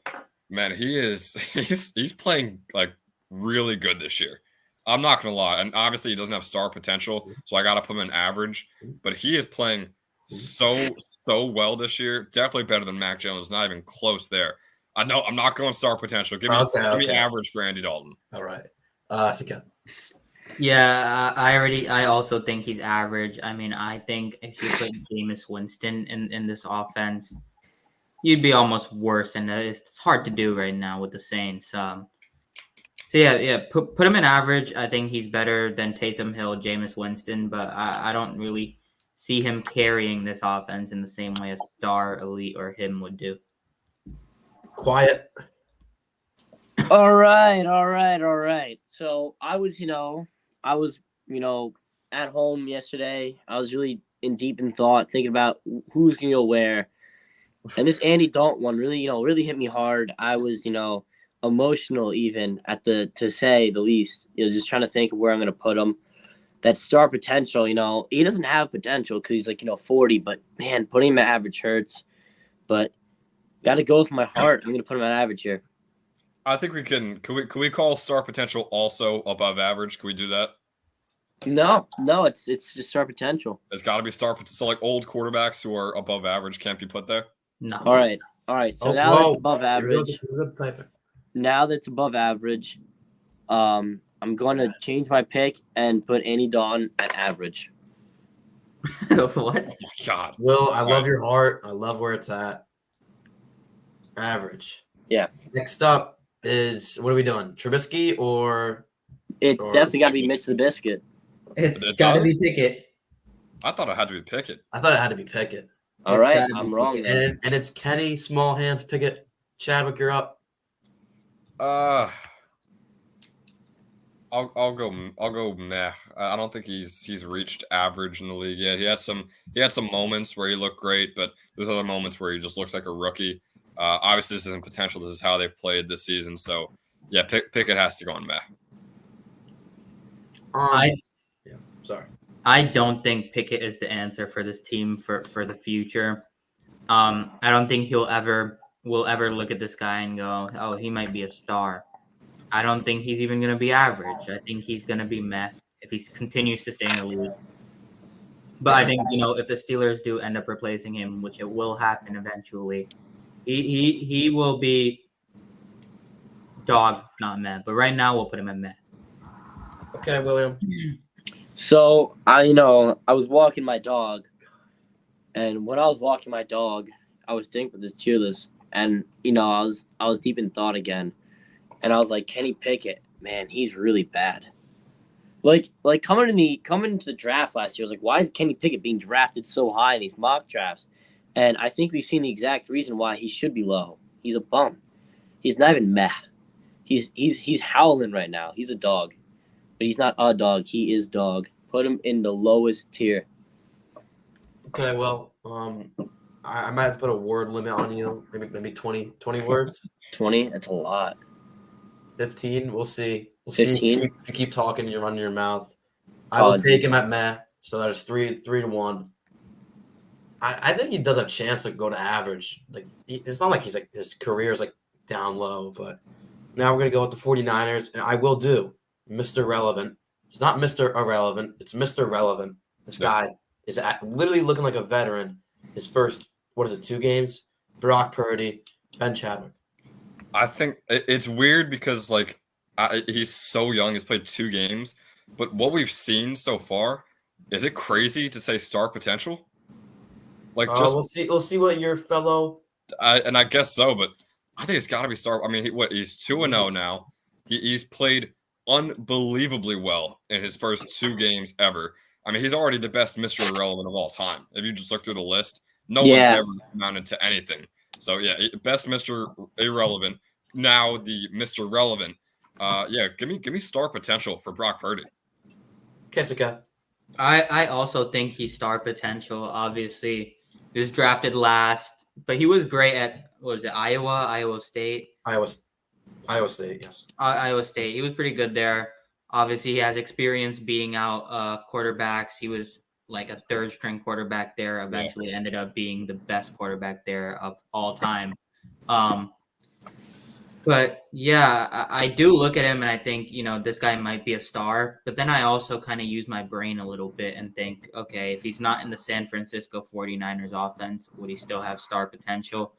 Man, he's playing like really good this year. I'm not gonna lie, and obviously he doesn't have star potential, so I gotta put him in average. But he is playing so well this year. Definitely better than Mac Jones. Not even close there. I know I'm not going star potential. Give me average for Andy Dalton. All right. Siketh. Yeah, I also think he's average. I mean, I think if you put Jameis Winston in this offense, you'd be almost worse, and it's hard to do right now with the Saints. So yeah, put him in average. I think he's better than Taysom Hill, Jameis Winston, but I don't really see him carrying this offense in the same way a star elite or him would do. Quiet. All right. So I was at home yesterday. I was really deep in thought, thinking about who's gonna go where. And this Andy Dalton one really hit me hard. I was, emotional even to say the least, just trying to think of where I'm going to put him. That star potential, he doesn't have potential because he's like, 40, but man, putting him at average hurts. But got to go with my heart. I'm going to put him at average here. I think we can we call star potential also above average? Can we do that? No, it's just star potential. It's got to be star potential. So like old quarterbacks who are above average can't be put there. No. All right. So now that's above average. Now that's above average. I'm going to change my pick and put Andy Dalton at average. What? Oh my God. Will, I love your heart. I love where it's at. Average. Yeah. Next up is, what are we doing? Trubisky or? It's definitely got to be Mitch the Biscuit. It's It got to does? be Pickett. I thought it had to be Pickett. I thought it had to be Pickett. All It's right, gotta be I'm wrong. Pickett. Then. And it's Kenny, small hands, Pickett. Chadwick, you're up. I'll go meh. I don't think he's reached average in the league yet. He had some moments where he looked great, but there's other moments where he just looks like a rookie. Obviously, this isn't potential. This is how they've played this season. So, yeah, Pickett has to go on meh. Sorry. I don't think Pickett is the answer for this team for the future. I don't think will ever look at this guy and go, oh, he might be a star. I don't think he's even going to be average. I think he's going to be meh if he continues to stay in the league. But I think, if the Steelers do end up replacing him, which it will happen eventually, he will be dog, if not meh. But right now, we'll put him at meh. Okay, William. So I was walking my dog, and when I was walking my dog, I was thinking with this tier list, and I was deep in thought again, and I was like, Kenny Pickett, man, he's really bad. Like coming into the draft last year, I was like, why is Kenny Pickett being drafted so high in these mock drafts? And I think we've seen the exact reason why he should be low. He's a bum. He's not even meh. He's howling right now. He's a dog. But he's not a dog. He is dog. Put him in the lowest tier. Okay, well, I might have to put a word limit on you. Maybe 20 words. 20? That's a lot. 15. We'll see. We'll see if 15? you keep talking, you're running your mouth. I will take him at meh. So that's 3-1. I think he does have a chance to go to average. Like it's not like he's like his career is like down low, but now we're gonna go with the 49ers, and I will do Mr. Relevant. It's not Mr. Irrelevant. It's Mr. Relevant. This guy is literally looking like a veteran. His first, 2 games? Brock Purdy, Ben Chadwick. I think it's weird because like he's so young. He's played 2 games, but what we've seen so far, is it crazy to say star potential? Like we'll see what your fellow. I guess so, but I think it's got to be star. I mean, he's 2-0 now. He's played unbelievably well in his first 2 games ever. I mean, he's already the best Mr. Irrelevant of all time. If you just look through the list, no one's ever amounted to anything. So yeah, best Mr. Irrelevant. Now the Mr. Relevant. Give me star potential for Brock Purdy. Okay, so Kev. I also think he's star potential. Obviously, he was drafted last, but he was great at Iowa State. Iowa State, yes. Iowa State. He was pretty good there. Obviously, he has experience being out quarterbacks. He was like a 3rd string quarterback there. Eventually, ended up being the best quarterback there of all time. But yeah, I do look at him and I think, this guy might be a star. But then I also kind of use my brain a little bit and think, okay, if he's not in the San Francisco 49ers offense, would he still have star potential?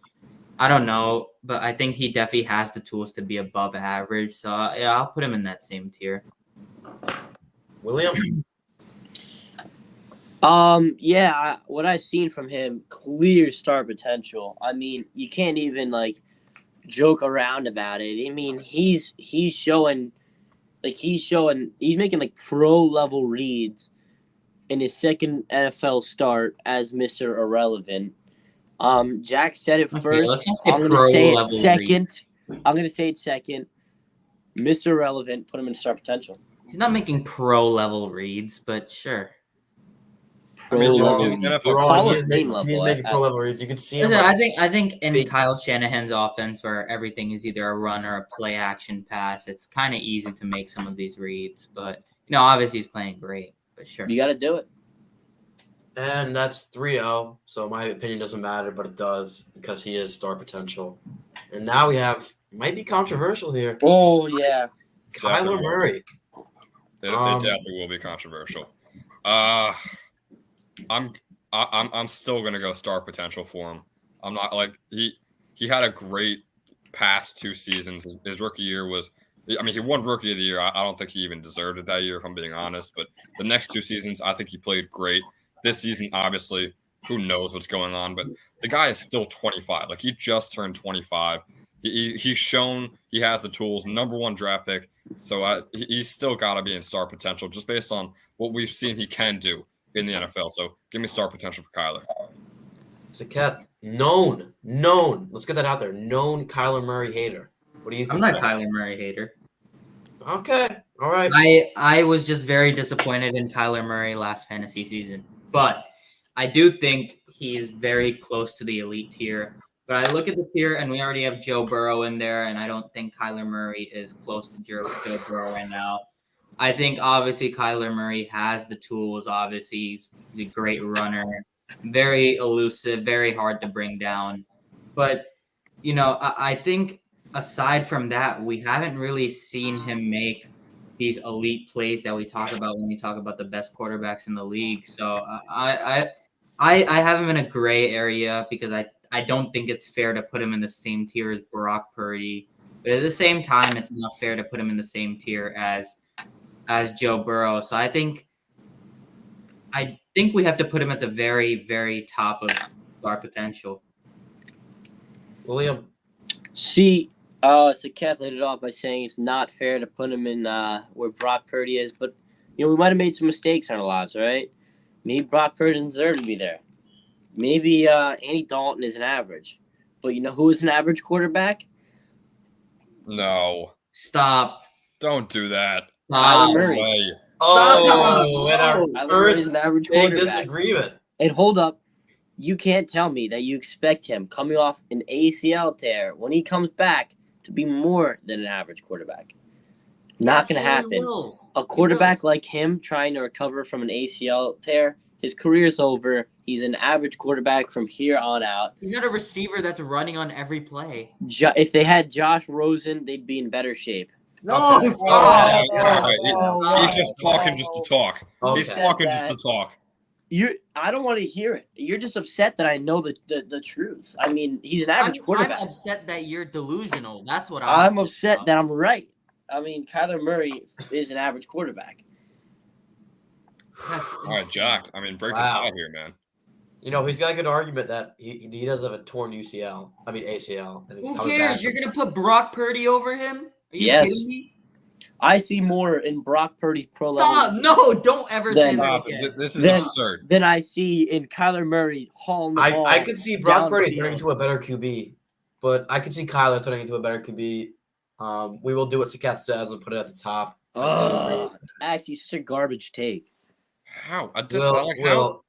I don't know, but I think he definitely has the tools to be above average. So yeah, I'll put him in that same tier. William? What I've seen from him, clear star potential. I mean, you can't even joke around about it. I mean, he's making pro level reads in his second NFL start as Mr. Irrelevant. Jack said it first. I'm gonna say it second. I'm gonna say it second. Mr. Irrelevant, put him in star potential. He's not making pro level reads, but sure. He's making pro level reads. You can see him. I think in Kyle Shanahan's offense, where everything is either a run or a play action pass, it's kind of easy to make some of these reads. But obviously he's playing great. But sure, you got to do it. And that's 3-0. So my opinion doesn't matter, but it does because he is star potential. And now we have might be controversial here. Oh yeah, Kyler Murray. It definitely will be controversial. I'm still gonna go star potential for him. I'm not he had a great past 2 seasons. His rookie year was, he won rookie of the year. I don't think he even deserved it that year, if I'm being honest. But the next 2 seasons, I think he played great. This season, obviously, who knows what's going on? But the guy is still 25. He just turned 25. He's shown he has the tools. #1 draft pick. So he's still got to be in star potential just based on what we've seen he can do in the NFL. So give me star potential for Kyler. So Kev, known. Let's get that out there. Known Kyler Murray hater. What do you think? I'm not a Kyler Murray hater. Okay. All right. I was just very disappointed in Kyler Murray last fantasy season. But I do think he's very close to the elite tier. But I look at the tier, and we already have Joe Burrow in there, and I don't think Kyler Murray is close to Joe Burrow right now. I think, obviously, Kyler Murray has the tools. Obviously, he's a great runner, very elusive, very hard to bring down. But, I think aside from that, we haven't really seen him make these elite plays that we talk about when we talk about the best quarterbacks in the league. So I have him in a gray area because I don't think it's fair to put him in the same tier as Brock Purdy. But at the same time, it's not fair to put him in the same tier as Joe Burrow. So I think we have to put him at the very, very top of our potential. William. See, so Kev laid it off by saying it's not fair to put him in where Brock Purdy is, but we might have made some mistakes in our lives, right? Maybe Brock Purdy didn't deserve to be there. Maybe Andy Dalton is an average, but who is an average quarterback? No, stop! Don't do that. Kyler Murray. Way. And our first an average big quarterback. disagreement. And hold up. You can't tell me that you expect him coming off an ACL tear when he comes back to be more than an average quarterback. Not going to Absolutely happen. will. A quarterback like him trying to recover from an ACL tear, his career's over. He's an average quarterback from here on out. He's not a receiver that's running on every play. If they had Josh Rosen, they'd be in better shape. No, Okay. stop. All right, no, he's just talking just to talk. He's Okay. talking just to talk. I don't want to hear it. You're just upset that I know the truth. I mean, he's an average quarterback. I'm upset that you're delusional. That's what I'm upset about. that I'm right. I mean, Kyler Murray is an average quarterback. That's All right, insane. Jack. I mean, break the Wow. tie here, man. You know, he's got a good argument that he does have a torn ACL. And he's Who coming cares? back. You're gonna put Brock Purdy over him? Are you Yes. kidding me? I see more in Brock Purdy's pro Stop! level No, don't ever say Then- that Stop again. it. This is Then- absurd. than I see in Kyler Murray hauling the ball. I could see Brock Purdy downfield. turning into a better QB, but I could see Kyler turning into a better QB. We will do what Sakat says and put it at the top. Oh, actually, such a garbage take. How? I did. Will, Like, Will,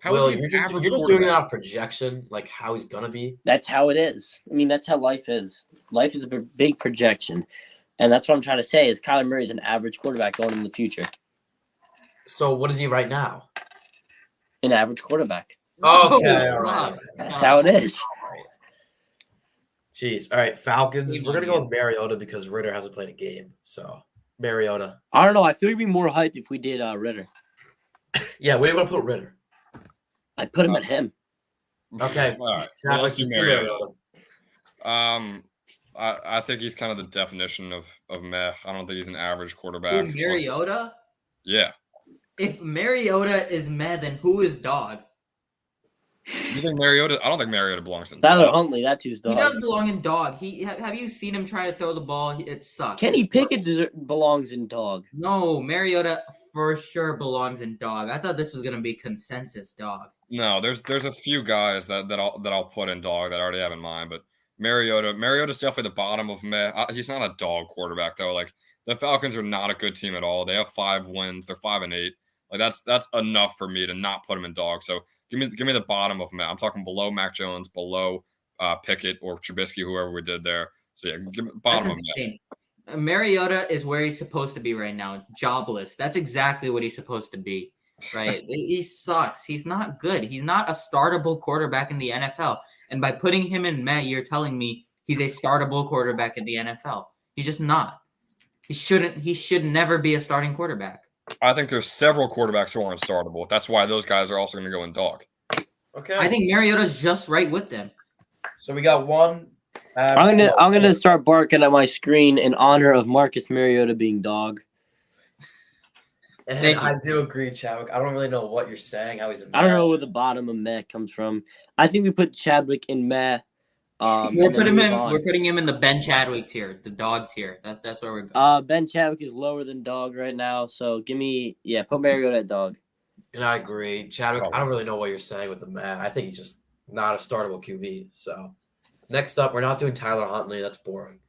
how Will, is he you're an just average doing it quarterback? out of projection, like how he's gonna be. That's how it is. I mean, that's how life is. Life is a big projection. And that's what I'm trying to say is Kyler Murray is an average quarterback going in the future. So what is he right now? An average quarterback. Okay, all stop. right. That's how it is. Jeez. All right, Falcons. Shame We're gonna on go you. with Mariota because Ritter hasn't played a game. So Mariota. I don't know. I feel like it'd be more hyped if we did Ritter. Yeah, where do you want to put Ritter? I'd put him at him. Okay. All right. Yeah, Well, let's do just do Mariota. I think he's kind of the definition of meh. I don't think he's an average quarterback. Who, Mariota? Yeah. If Mariota is meh, then who is dog? You think Mariota? I don't think Mariota belongs in. Tyler Huntley, that's who's He dog. does belong in dog. Have you seen him try to throw the ball? It sucks. Kenny Pickett belongs in dog. No, Mariota for sure belongs in dog. I thought this was gonna be consensus dog. No, there's a few guys that I'll put in dog that I already have in mind, but Mariota's definitely the bottom of meh. He's not a dog quarterback though. Like the Falcons are not a good team at all. They have 5 wins. They're 5-8. Like that's enough for me to not put him in dog. So give me the bottom of meh. I'm talking below Mac Jones, below Pickett or Trubisky, whoever we did there. So yeah, give me the bottom That's of meh. insane. Mariota is where he's supposed to be right now, jobless. That's exactly what he's supposed to be, right? He sucks. He's not good. He's not a startable quarterback in the NFL. And by putting him in meh, you're telling me he's a startable quarterback in the NFL. He's just not. He should never be a starting quarterback. I think there's several quarterbacks who aren't startable. That's why those guys are also going to go in dog. Okay. I think Mariota's just right with them. So we got one. I'm gonna start barking at my screen in honor of Marcus Mariota being dog. And Thank you. I do agree, Chadwick. I don't really know what you're saying. How he's a I don't meh. know where the bottom of meh comes from. I think we put Chadwick in meh. We're and then putting move him. on. We're putting him in the Ben Chadwick tier, the dog tier. That's where we're going. Ben Chadwick is lower than dog right now, so put Mariota at dog. And I agree, Chadwick. I don't really know what you're saying with the meh. I think he's just not a startable QB. So next up, we're not doing Tyler Huntley. That's boring.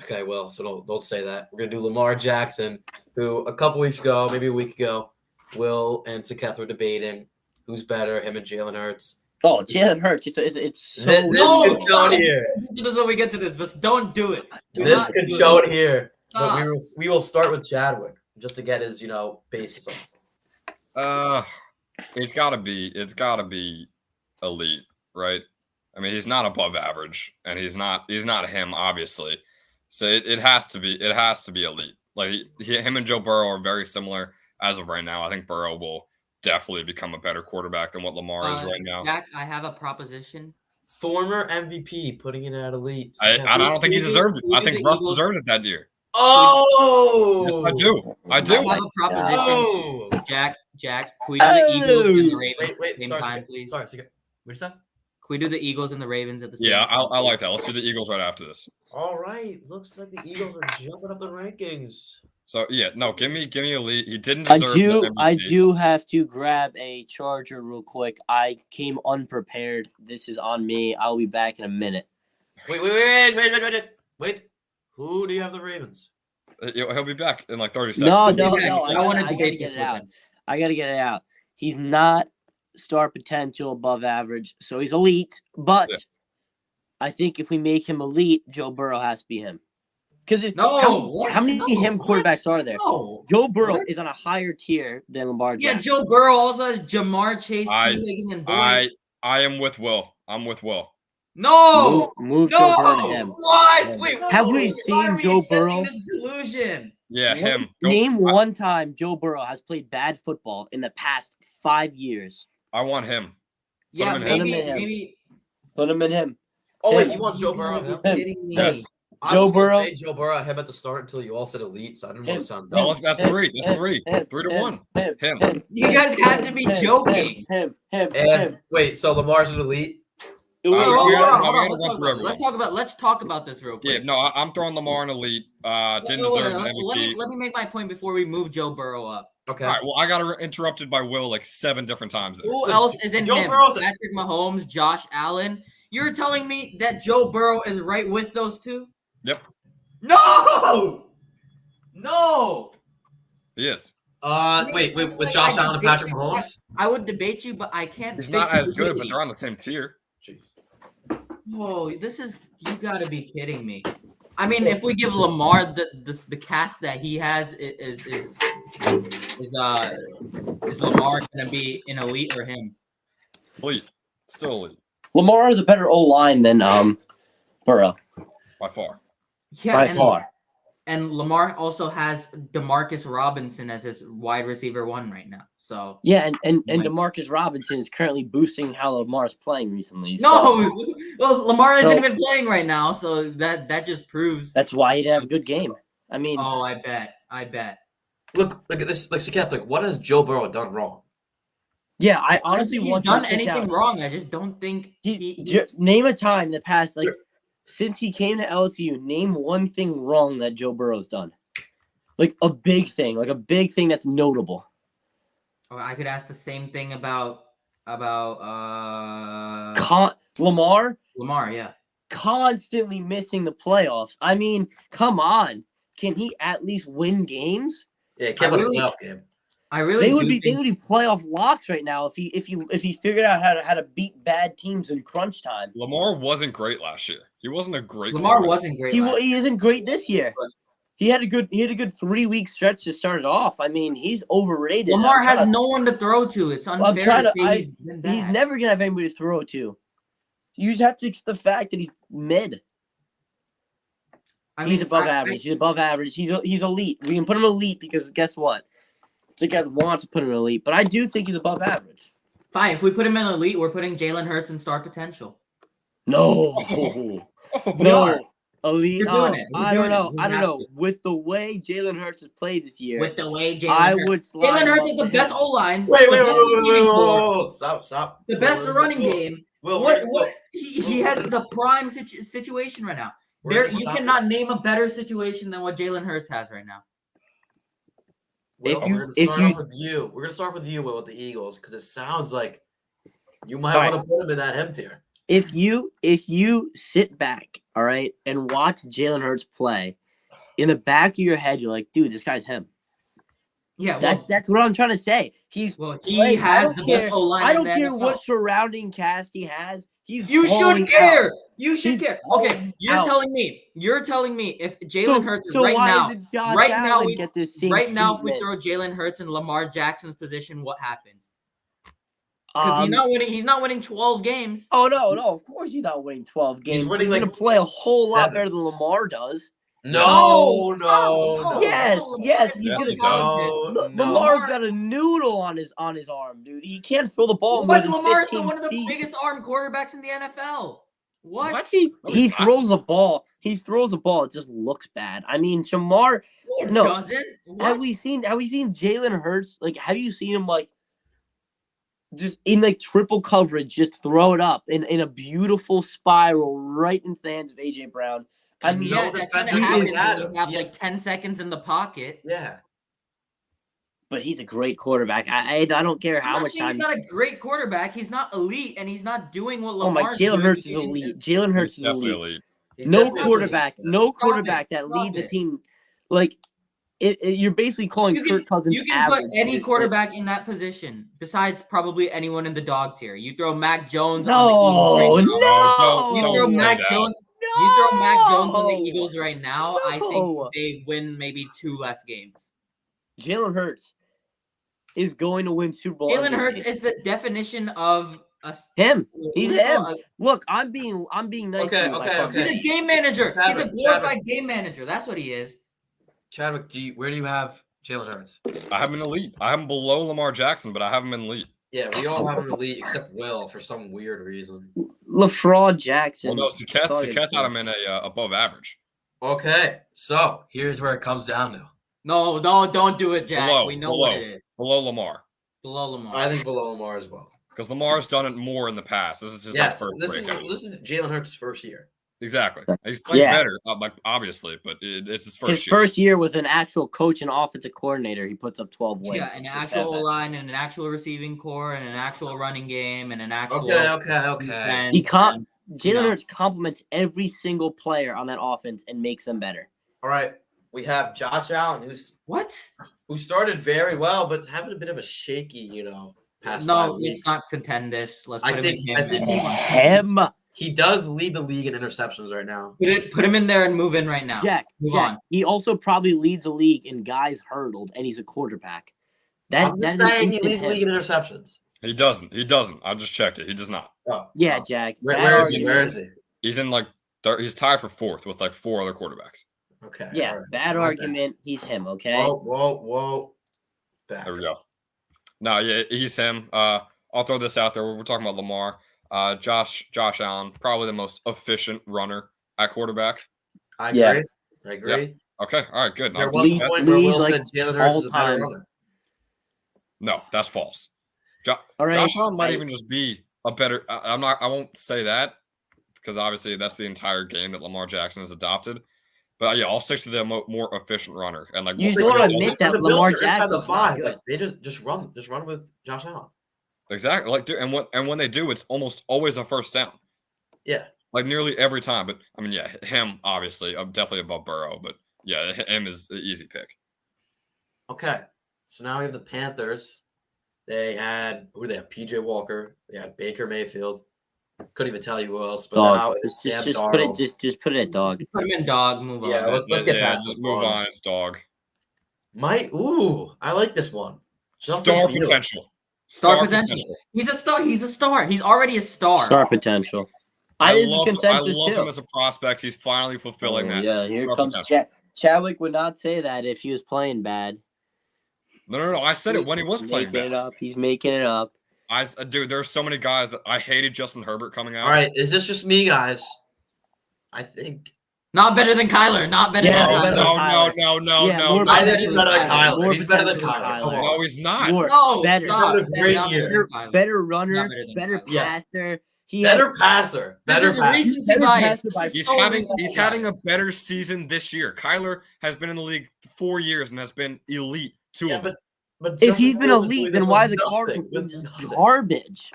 Okay, well, so don't say that. We're gonna do Lamar Jackson, who a couple weeks ago, maybe a week ago, Will and Saketh were debating who's better, him and Jalen Hurts. Oh, Jalen Hurts. It's so This No, could show stop. it here. This is when we get to this, but don't do it. Do This not could do show it. it here. Stop. But we will start with Chadwick just to get his basis on. It's gotta be elite, right? I mean, he's not above average, and he's not him, obviously. So it has to be elite. Like him and Joe Burrow are very similar as of right now. I think Burrow will definitely become a better quarterback than what Lamar is right now. Jack, I have a proposition. Former MVP putting it at elite. I don't think he Who do- deserved it. who I do think the Russ Eagles- deserved it that year. Oh, Yes, I do. I I do. have a proposition. Oh, Jack, can we do the Eagles and the Ravens wait, at the same sorry, time, Saketh. please? Sorry, Saketh. What'd you say? Can we do the Eagles and the Ravens at the same Yeah, time? I like that. Let's do the Eagles right after this. All right, looks like the Eagles are jumping up the rankings. So yeah, no, give me elite. He didn't I deserve do. the I MVP. do have to grab a charger real quick. I came unprepared. This is on me. I'll be back in a minute. Wait. Who do you have the Ravens? He'll be back in like 30 No, seconds. no, Jack, no. I want to gotta debate get this it with out. him. I gotta get it out. He's not star potential above average, so he's elite. But Yeah. I think if we make him elite, Joe Burrow has to be him. Because No, how many no, him what? quarterbacks are there? No. Joe Burrow What? is on a higher tier than Lamar Yeah, Jackson. Joe Burrow also has Jamar Chase, I- T. Higgins, and Boyd. I am with Will. I'm with Will. No, Move no. Joe Burrow to him. What? Wait, No. have we Why seen are we Joe accepting Burrow? This delusion. Yeah, him. Name one time Joe Burrow has played bad football in the past 5 years. I want him. Yeah, him in maybe. Put him in him. Oh wait, Him. you want Joe Burrow? You're Him? kidding me. Yes. I Joe was gonna Burrow. say Joe Burrow him at the start until you all said elite, so I didn't want to sound No, dumb. that's three. That's three. 3-1. Him. You guys have to be joking. And wait, so Lamar's an elite? Hold we on, gotta- hold no, on, we gotta hold on. run through everyone. Let's talk about this real Yeah, quick. no, I'm throwing Lamar in elite. Didn't Wait, deserve the let MVP. me make my point before we move Joe Burrow up. Okay. All right, well, I got interrupted by Will like 7 different times. Who else is in Joe him? Burrow's- Patrick Mahomes, Josh Allen. You're telling me that Joe Burrow is right with those two? Yep, No! No! he is. Wait, with Josh Allen and Patrick Mahomes? I would debate you, but I can't. He's fix not as good, but it. they're on the same tier. Jeez. Whoa, this is you gotta be kidding me. I mean, if we give Lamar the cast that he has, is Lamar gonna be an elite or him? Elite. Still elite. Lamar is a better O line than Burrow By far. Yeah, by far. And Lamar also has Demarcus Robinson as his wide receiver 1 right now. So Yeah, and Right. Demarcus Robinson is currently boosting how Lamar's playing recently. no, so well Lamar isn't So- even playing right now, so that just proves. that's why he didn't have a good game. I mean, Oh, I bet. Look at this. Like, Catholic, what has Joe Burrow done wrong? yeah, I I don't honestly think he's want done to sit anything down. wrong. I just don't think Name a time in the past, like since he came to LSU, name one thing wrong that Joe Burrow's done. Like a big thing that's notable. Oh, I could ask the same thing about Lamar Lamar. Yeah. constantly missing the playoffs. I mean, come on. Can he at least win games? Yeah, he can't I win really- a playoff game. I really They would do be think playoff locks right now if he figured out how to beat bad teams in crunch time. Lamar wasn't great last year. He wasn't a great Lamar quarterback. wasn't great. last He isn't great this year. But- He had a good 3-week stretch to start it off. I mean, he's overrated. Lamar I'm trying has to- no one to throw to. It's unfair trying to to- say I- he's been He's bad. never gonna have anybody to throw to. You just have to accept the fact that he's mid. I He's mean, above I- average. He's above average. He's elite. We can put him elite because guess what? The guy wants to put him elite, but I do think he's above average. Fine. If we put him in elite, we're putting Jalen Hurts in star potential. No, Oh, We are. elite. You're doing it. We're I don't doing it. know. We I don't have know. to. With the way Jalen Hurts has played this year, With the way Jalen I Hurts. would slide. Jalen Hurts him is the up best to him. O line. Wait, Stop. The best running game. Will, What? He has the prime situation right now. There, you cannot name a better situation than what Jalen Hurts has right now. If We're you- gonna if start you- off with you. We're gonna start with you, Will, with the Eagles, because it sounds like you might All right. want to put him in that M tier. If you sit back, all right, and watch Jalen Hurts play, in the back of your head, you're like, dude, this guy's him. Yeah, That's what I'm trying to say. He's well, he like, I has don't the care- best O line. I don't in the care NFL. what surrounding cast he has. He's You balling should care. out. You should He's care. Okay, balling you're out. telling me if Jalen Hurts so right why now, doesn't Josh right now Allen we- get this same right now, if we treatment? throw Jalen Hurts in Lamar Jackson's position, what happens? Because he's not winning. He's not winning 12 games. Oh no! Of course he's not winning 12 games. He's winning, gonna like, play a whole lot 7. better than Lamar does. No. Yes, yes, he's Yes, gonna he go. does. Lamar's got a noodle on his arm, dude. He can't throw the ball more What? than Lamar's 15 one of the feet. biggest arm quarterbacks in the NFL. What? He No, he's not. throws a ball. He throws a ball. It just looks bad. I mean, Shamar. It No. doesn't. Have What? we seen Jalen Hurts? Like, have you seen him like just in like triple coverage, just throw it up in a beautiful spiral right into the hands of AJ Brown? I mean, Yeah, that kind of he happens is- when you have like 10 seconds in the pocket. Yeah. but he's a great quarterback. I don't care I'm how not much saying time. he's not a great quarterback. He's not elite, and he's not doing what Oh my, Lamar's Jalen doing Hurts is in- elite. Jalen Hurts He's is definitely elite. elite. He's No definitely quarterback, elite. no Stop quarterback it. that Stop leads a it. team like you're basically calling You Kirk Cousins You can average. put any dude. quarterback in that position, besides probably anyone in the dog tier. You throw Mac Jones. No, on the Eagles right now. no, You Don't throw say Mac that. Jones. You throw Mac Jones on the No! Eagles right now, I think No! they win maybe 2 less games. Jalen Hurts is going to win Super Bowl. Jalen MVP. Hurts is the definition of a him. He's him. a- Look, I'm being nice Okay, to you. okay, Like, okay. He's a game manager. He's a Chadwick, glorified game manager. That's what he is. Chadwick, where do you have Jalen Hurts? I have him in elite. I have him below Lamar Jackson, but I have him in elite. Yeah, we all have an elite except Will for some weird reason. LaFraud Jackson. Well, no, Saqueth had him in a above average. Okay, so here's where it comes down to. No, don't do it, Jack. Below, we know below. what it is. Below Lamar. Below Lamar. I think below Lamar as well. Because Lamar's done it more in the past. This is his Yes, first this breakout. is Jalen Hurts' first year. Exactly. He's played Yeah. better, obviously, but it's his first His year. first year with an actual coach and offensive coordinator, he puts up 12 wins. Yeah, an It's a actual seven. line and an actual receiving core and an actual running game and an actual Okay. defense He can't. and- Jalen No. Hurts complements every single player on that offense and makes them better. All right, we have Josh Allen, What? who started very well, but having a bit of a shaky, past 5 No, weeks. it's not contendous. Let's I put him think- in I him. think and- Him, He does lead the league in interceptions right now. Put him in there and move in right now. Move Jack. on. He also probably leads the league in guys hurdled, and he's a quarterback. I'm just is saying he instant leads the him. league in interceptions. He doesn't. He doesn't. I just checked it. He does not. Oh, Yeah, oh. Jack. Where bad is he? Where argument. is he? He's in he's tied for 4th with 4 other quarterbacks. Okay. Yeah, all right. bad My bad. argument. He's him. Okay. Whoa. Back. There we go. No, yeah, he's him. I'll throw this out there. We're talking about Lamar. Josh Allen, probably the most efficient runner at quarterback. I Yeah. agree. Okay, all right, good. There No, was a Lead- point where Will leads, like, said Jalen Hurts is a better all-time. runner. no, that's false. All right. Josh Allen might I- even just be a better. I won't say that because obviously that's the entire game that Lamar Jackson has adopted. But yeah, I'll stick to the more efficient runner and You what- just wanna And admit the that Bills Lamar are inside Jackson's the not 5. good. Like they just run with Josh Allen. exactly dude, and when they do, it's almost always a first down. Yeah. Like nearly every time. But I mean, yeah, him obviously. I'm definitely above Burrow, but yeah, him is the easy pick. Okay. So now we have the Panthers. They had PJ Walker. They had Baker Mayfield. Couldn't even tell you who else. But now Dog. it's Just Sam put it. Darnold. Just put it at dog. Put him in dog. Move on. Yeah, let's get Yeah, past just this move one. on. It's dog. I like this one. Justin Star Fields. potential. Star potential. He's a star. He's a star. He's already a star. Star potential. This is consensus I love too. him as a prospect. He's finally fulfilling that. Yeah, here star comes potential. Chadwick. Would not say that if he was playing bad. No. I said it when he was playing making it bad. up. He's making it up. Dude, there's so many guys that I hated Justin Herbert coming out. All right, is this just me, guys? I think Not better than Kyler. Not better Yeah, than better than Kyler. No. Yeah, more I better think he's than better than Kyler. Kyler. More He's better than potential than Kyler. Come Kyler. on. No, he's not. More, No, better, stop. He's had a great Not year. better than Kyler. better runner, Not better than better Kyler. Yes. passer. He Better passer. Better This is passer. recency Better bias. passer This by is He's so having recency he's having a bias. better season this year. Kyler has been in the league 4 years and has been elite 2 Yeah, of them. but If Justin he's been Fields is doing elite, this then why with the nothing, Cardinals with are just nothing. garbage?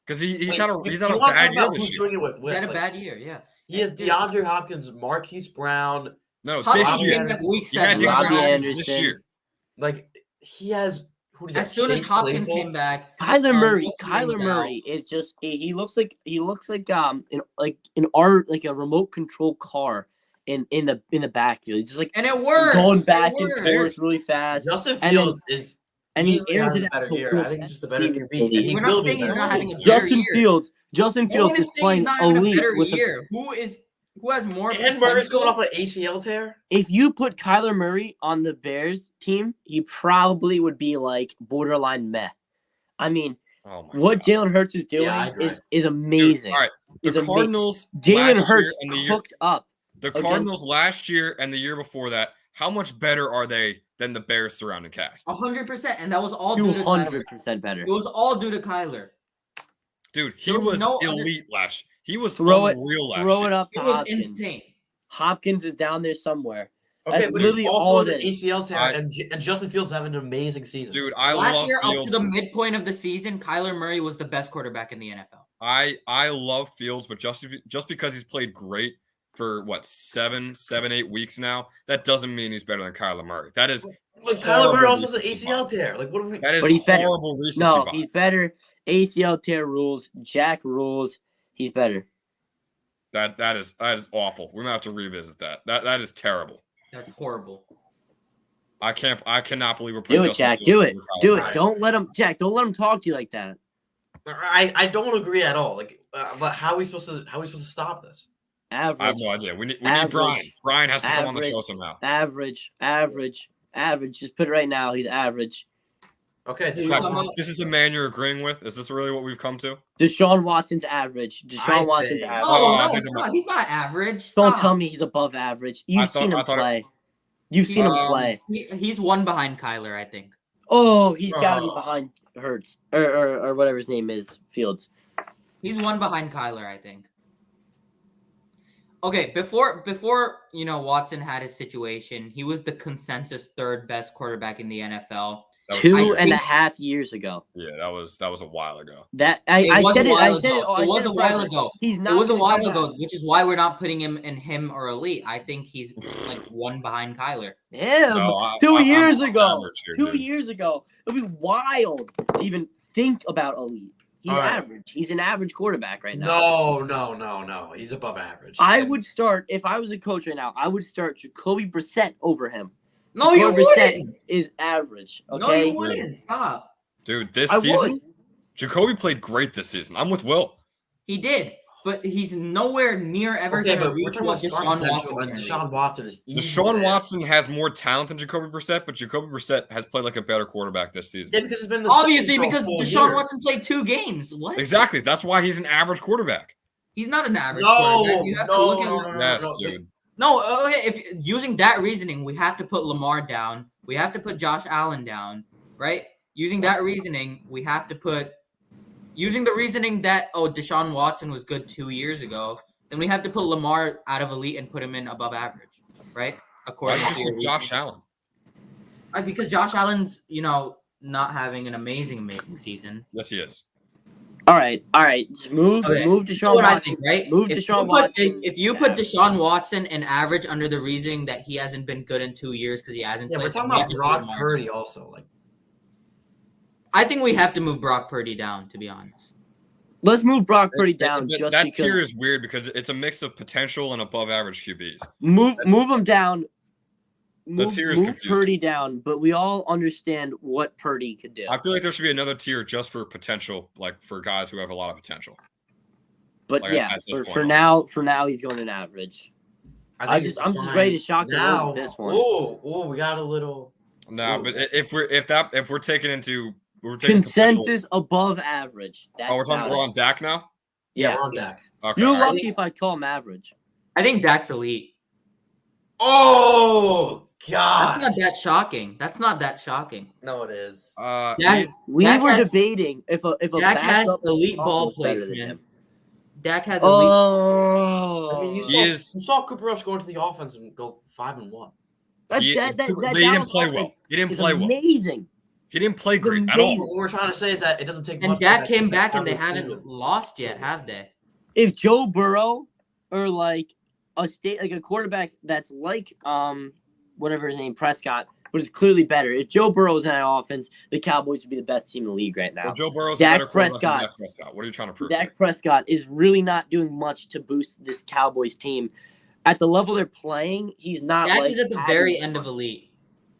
Because he's Wait, had a you he's had a wanna talk bad year about this who's year. doing it with. He had a like, bad year. Yeah. He has DeAndre Hopkins, Marquise Brown. No, Hopkins this Robbie year. came back week He had 7. DeAndre Robbie Hopkins this Anderson. year. Like he has. Who does that? As soon as Chase Hopkins Claypool? came back, Kyler Murray. what's his Kyler name's Murray is just he looks like a remote control car in the backfield. He's just like and it works. going It back and works. forth really fast. Justin And Fields is. And he easily airs having it a out better to year. one I think of he's just the a better best QB. teams in And he We're will not be saying he's better. not having a better Justin year. Fields No one is is saying he's playing not having a elite better with a year. Who has more? And Murray's potential? coming off an ACL tear. If you put Kyler Murray on the Bears team, he probably would be like borderline meh. I mean, Oh my what God. Jalen Hurts is doing Yeah, I agree. is Dude, amazing. all right, Is the amazing. Cardinals Jalen last Hurts year and the year cooked up. the against- Cardinals last year and the year before that. How much better are they than the Bears surrounding cast? 100%, and that was all due to Kyler. 200% better. It was all due to Kyler. Dude, he There was was no other- elite last. He was Throw it- unreal last Throw year. it up It to was Hopkins. insane. Hopkins is down there somewhere. Okay, That's but literally he also all has it an is. ACL tear, I- and Justin Fields having an amazing season. Dude, I Last love year, up Fields. to the midpoint of the season, Kyler Murray was the best quarterback in the NFL. I love Fields, but just because he's played great for what 8 weeks now, that doesn't mean he's better than Kyler Murray. That is Like Kyler Murray horrible also has an recency ACL bias. tear. Like what are we? That is But he's better. horrible recency No, bias. he's better. ACL tear rules. Jack rules. He's better. That is awful. We're gonna have to revisit that. That is terrible. That's horrible. I cannot believe we're putting Do it, Justin Jack. Fields Do over it. Kyler Do Murray. it. Don't let him, Jack. Don't let him talk to you like that. I don't agree at all. Like, but how are we supposed to stop this? Average. I have no idea. We need Average. Brian. Brian has to come on the Average. show somehow. Average. Just put it right now. He's average. Okay, Dude, Jack, I'm this is the man you're agreeing with. Is this really what we've come to? Deshaun Watson's average. Deshaun I Watson's think- average. Oh, I No, think it's I'm not. He's not average. Don't Stop. tell me he's above average. You've thought- seen him I thought it- play. You've seen him play. He's one behind Kyler, I think. Oh, he's got to be Oh. behind Hurts or whatever his name is, Fields. He's one behind Kyler, I think. Okay, before Watson had his situation, he was the consensus third best quarterback in the NFL. That was Two two- and a half years ago. Yeah, that was a while ago. That It I was said a it. I while said it. ago. I It was said a while forever. ago. He's not. It was a gonna while come ago, back. which is why we're not putting him in him or elite. I think he's like one behind Kyler. Him. No, 2 I'm years on ago. average here, 2 dude. years ago. It'd be wild to even think about elite. He's All right. average. He's an average quarterback right now. No. He's above average. I would start if I was a coach right now. I would start Jacoby Brissett over him. No, you Jacoby Brissett wouldn't. is average. Okay. No, you wouldn't. Stop. Dude, this I season, would. Jacoby played great this season. I'm with Will. He did, but he's nowhere near ever Okay, going to but we're reach talking what about Deshaun starting Watson potential, and can reach. Deshaun Watson is easy. Deshaun there. Watson has more talent than Jacoby Brissett, but Jacoby Brissett has played like a better quarterback this season. Yeah, because it's been the Obviously, same for a because full Deshaun year. Watson played 2 games. What? Exactly. That's why he's an average quarterback. He's not an average No, quarterback. You have to look at no. Yes, no. dude. No, okay. If using that reasoning, we have to put Lamar down. We have to put Josh Allen down, right? Using that reasoning, we have to put. Using the reasoning that Deshaun Watson was good 2 years ago, then we have to put Lamar out of elite and put him in above average, right? Why According did you to say your Josh reasoning. Allen? Because Josh Allen's not having an amazing season. Yes, he is. All right. Just move Okay. Deshaun That's what I Watson. think, right? Move If Deshaun you put- Watson. If you put Deshaun Watson in average under the reasoning that he hasn't been good in 2 years because he hasn't Yeah, played. we're talking we have about to put Brock Lamar. Purdy also. Like, I think we have to move Brock Purdy down, to be honest. Let's move Brock Purdy down That- just that because. tier is weird because it's a mix of potential and above average QBs. Move him down. Move tier is confusing. Purdy down, but we all understand what Purdy could do. I feel like there should be another tier just for potential, like for guys who have a lot of potential. But like, yeah, at this for point. now he's going in average. I'm it's just fine. ready to shock the world now. with this one. Oh, we got a little. No, Ooh. but if we're taking into we're taking potential- Consensus above average. That's Oh, we're about it. on Dak now. Yeah. We're on deck. Okay, You're all right. lucky if I call him average. I think Dak's elite. Oh God! That's not that shocking. That's not that shocking. No, it is. Dak, He's- We Dak were has- debating if a Dak has backup elite was ball better than placement. him. Dak has elite. Oh, I mean, you He saw Cooper Rush go into the offense and go 5-1. that, he- that, that, but that he didn't Dallas play offense well. He didn't is play well. amazing. He didn't play It's great at all. amazing. What we're trying to say is that it doesn't take And much. for Dak that came to back and have they a haven't season. lost yet, have they? If Joe Burrow or like a quarterback that's like whatever his name Prescott, but is clearly better. If Joe Burrow was in that offense, the Cowboys would be the best team in the league right now. Well, Joe Burrow's Dak a better quarterback than Prescott. Dak Prescott. What are you trying to prove? Dak Prescott is really not doing much to boost this Cowboys team. At the level they're playing, he's not. Dak like is at the very end of elite.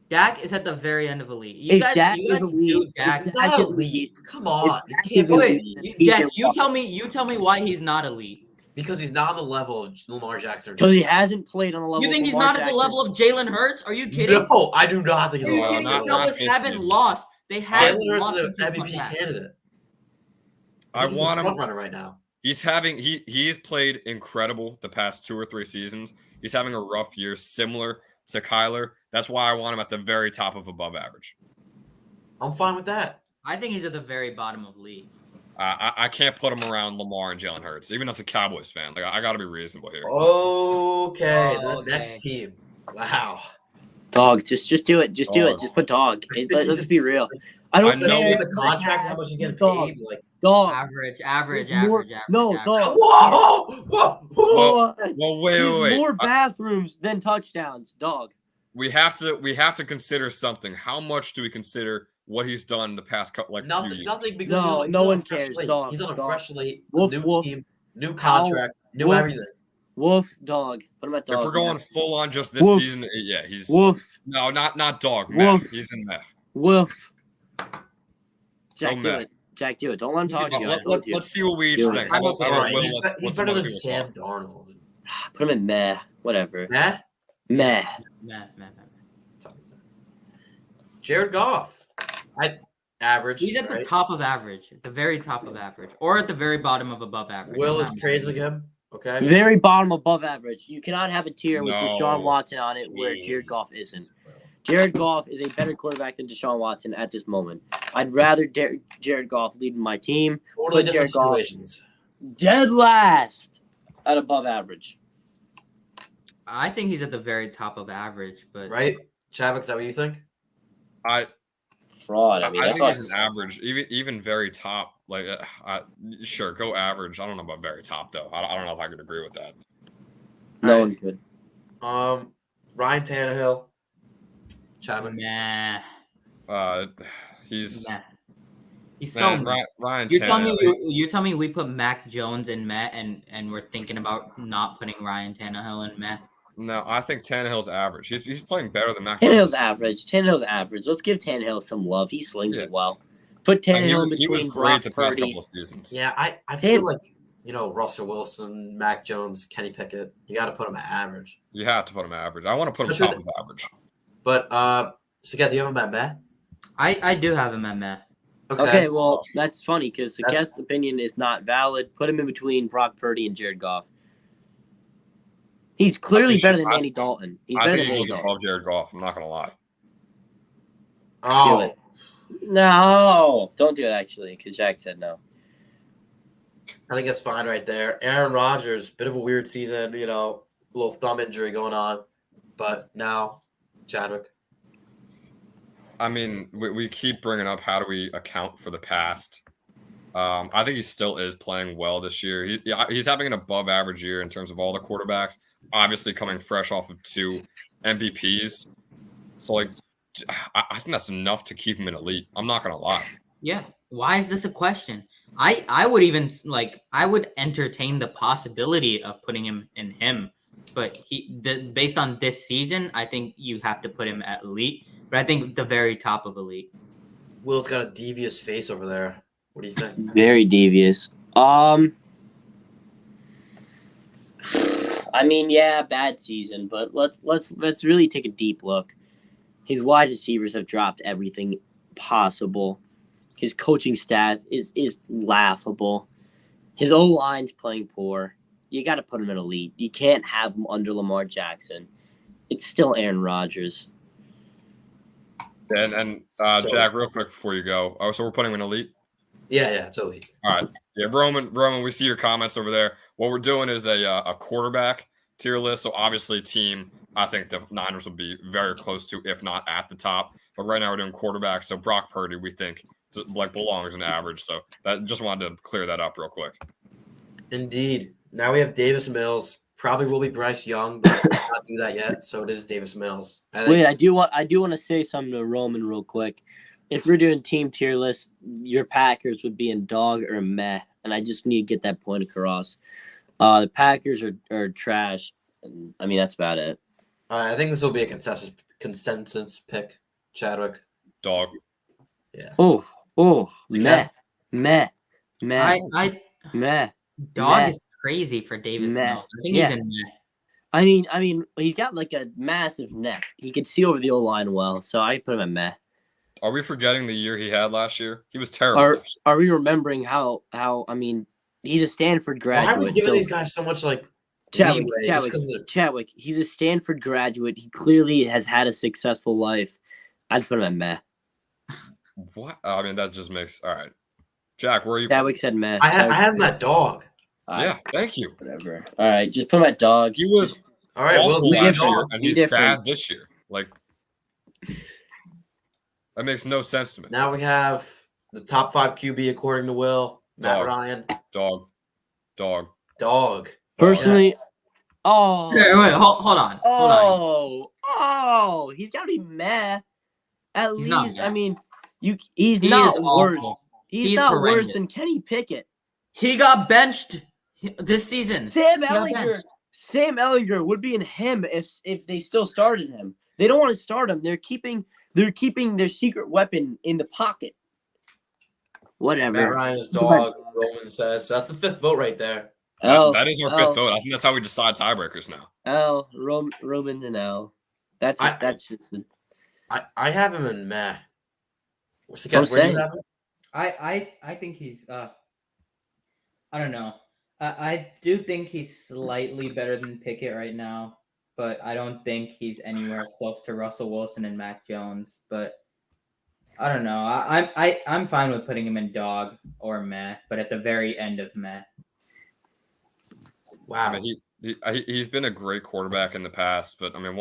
Dak is at the very end of elite. If Dak is knew elite, Dak. if He's Dak not is elite. Come on. Dak He is can't be elite, elite. he's Jack, a you tell me why he's not elite. Because he's not on the level of Lamar Jackson. because he hasn't played on the level. You think of he's Lamar not at the Jackson. level of Jalen Hurts? Are you kidding? No, I do not think he's Are you No, on kidding? the not- The level. not Cowboys this haven't season. lost. They haven't Jalen Hurts lost is since an he's come MVP back. candidate. I He's want the him. front runner right now. He's played incredible the past 2 or 3 seasons. He's having a rough year, similar to Kyler. That's why I want him at the very top of above average. I'm fine with that. I think he's at the very bottom of league. I can't put him around Lamar and Jalen Hurts, even as a Cowboys fan. Like I got to be reasonable here. Okay, Oh, the okay. next team. Wow. Dog, just do it. Just do it. Dog. Just put dog. Let's be real. I don't I know care. With the contract, how much he's getting Dog. paid. Like, Dog. Average. No, average. dog. whoa. What? Well, wait. There's more bathrooms than touchdowns, dog. We have to consider something. How much do we consider what he's done in the past couple few Nothing, years? nothing because No, he's no on a one fresh cares, slate. dog, He's on a dog. fresh slate, Woof, new woof. team, new contract, new Woof. everything. Woof, dog. Put him at dog. If we're going full on just this Woof. season, yeah, he's Woof, no, not dog. Meh. Woof. He's in meh. woof. Jack, No do meh. it. Jack, do it. Don't let him talk to you. I told you. Let's see what we each Do it. think. How about I'm okay. Will? He's Let's better let than people Sam talk. Darnold. Put him in meh. Whatever. Matt? Meh. Nah. Jared Goff. Average. He's at the right? top of average, the very top of average, or at the very bottom of above average. Will I'm is not- praising him. Okay. Very bottom above average. You cannot have a tier with No. Deshaun Watson on it where Jared Goff isn't. Jared Goff is a better quarterback than Deshaun Watson at this moment. I'd rather Jared Goff lead my team. Totally Put different Jared Goff situations. dead last at above average. I think he's at the very top of average, but Right? Chadwick, is that what you think? I Fraud. I mean, that's think all he's an average, even very top. Like, sure, go average. I don't know about very top though. I don't know if I could agree with that. No Right. one could. Ryan Tannehill. Chadwick. nah. He's Nah. He's man, so. Ryan You tell me. Tannehill. You tell me we put Mac Jones in Meh, and we're thinking about not putting Ryan Tannehill in Meh. No, I think Tannehill's average. He's playing better than Mac Tannehill's Jones. average. Tannehill's average. Let's give Tannehill some love. He slings Yeah. it well. Put And Tannehill in he was between great Brock the past Purdy. couple of seasons. Yeah, I feel like, Russell Wilson, Mac Jones, Kenny Pickett, you got to put him at average. You have to put him average. I want to put him That's top what- of average. But, so, do you have him at Matt? I do have him at Meh. Okay, well, that's funny because the That's- guest's opinion is not valid. Put him in between Brock Purdy and Jared Goff. He's clearly think better he- than I- Andy Dalton. He's I better think than he Andy goes Dalton. above Jared Goff. I'm not gonna lie. Oh, it. No, don't do it actually, because Jack said no. I think that's fine right there. Aaron Rodgers, bit of a weird season, a little thumb injury going on. But now, Chadwick. I mean, we keep bringing up how do we account for the past. I think he still is playing well this year. He's having an above average year in terms of all the quarterbacks. Obviously, coming fresh off of 2 MVPs. So, like, I think that's enough to keep him in elite. I'm not gonna lie. Yeah. Why is this a question? I would even I would entertain the possibility of putting him in him, but based on this season, I think you have to put him at elite. But I think the very top of elite. Will's got a devious face over there. What do you think? Very devious. I mean, yeah, bad season, but let's really take a deep look. His wide receivers have dropped everything possible. His coaching staff is laughable. His O-line's playing poor. You got to put him in elite. You can't have him under Lamar Jackson. It's still Aaron Rodgers. And So- Jack, real quick before you go. Oh, so we're putting him in elite. Yeah, it's elite. All right. Yeah, Roman, we see your comments over there. What we're doing is a quarterback tier list. So obviously, team, I think the Niners will be very close to, if not at the top. But right now we're doing quarterback. So Brock Purdy, we think, belongs in average. So that just wanted to clear that up real quick. Indeed. Now we have Davis Mills. Probably will be Bryce Young, but we'll not do that yet. So it is Davis Mills. I think Wait, I do want to say something to Roman real quick. If we're doing team tier list, your Packers would be in dog or meh, and I just need to get that point across. The Packers are trash. And, I mean, that's about it. I think this will be a consensus pick. Chadwick. Dog. Oh, It's meh, I meh. dog Meh. is crazy for Davis Meh. Mills. I think Yeah. he's in Meh. I mean, he's got like a massive neck. He could see over the O line well, so I put him at meh. Are we forgetting the year he had last year? He was terrible. Are we remembering how? I mean, he's a Stanford Why are we graduate. giving so these guys so much leeway just 'cause they're- Chadwick. He's a Stanford graduate. He clearly has had a successful life. I'd put him at meh. What? I mean, that just makes all right. Jack, where are you? Chadwick said meh. I have that dog. Yeah, thank you. Whatever. All right, just put him at dog. He was All right, awful Will's be last leading different. year, dog. and Be he's different. bad this year. Like, that makes no sense to me. Now we have the top 5 QB according to Will. Matt Dog. Ryan. Dog. Dog. Personally, oh, Wait, hold on. oh, he's got to be meh. At He's not least, meh. I mean, he's He not is worse. awful. He's He's not horrendous. worse than Kenny Pickett. He got benched this season. Sam got Ellinger. benched. Sam Ellinger would be in him if they still started him. They don't want to start him. They're keeping their secret weapon in the pocket. Whatever. Matt Ryan's dog, Roman says. So that's the 5th vote right there. That is our 5th vote. I think that's how we decide tiebreakers now. Roman and L. That's just the. I have him in meh. What's the I'm guess? Where do you saying. have him? I think he's I don't know. I do think he's slightly better than Pickett right now, but I don't think he's anywhere close to Russell Wilson and Mac Jones. But I don't know. I'm fine with putting him in dog or meh, but at the very end of meh. Wow. I mean, he's been a great quarterback in the past, but I mean,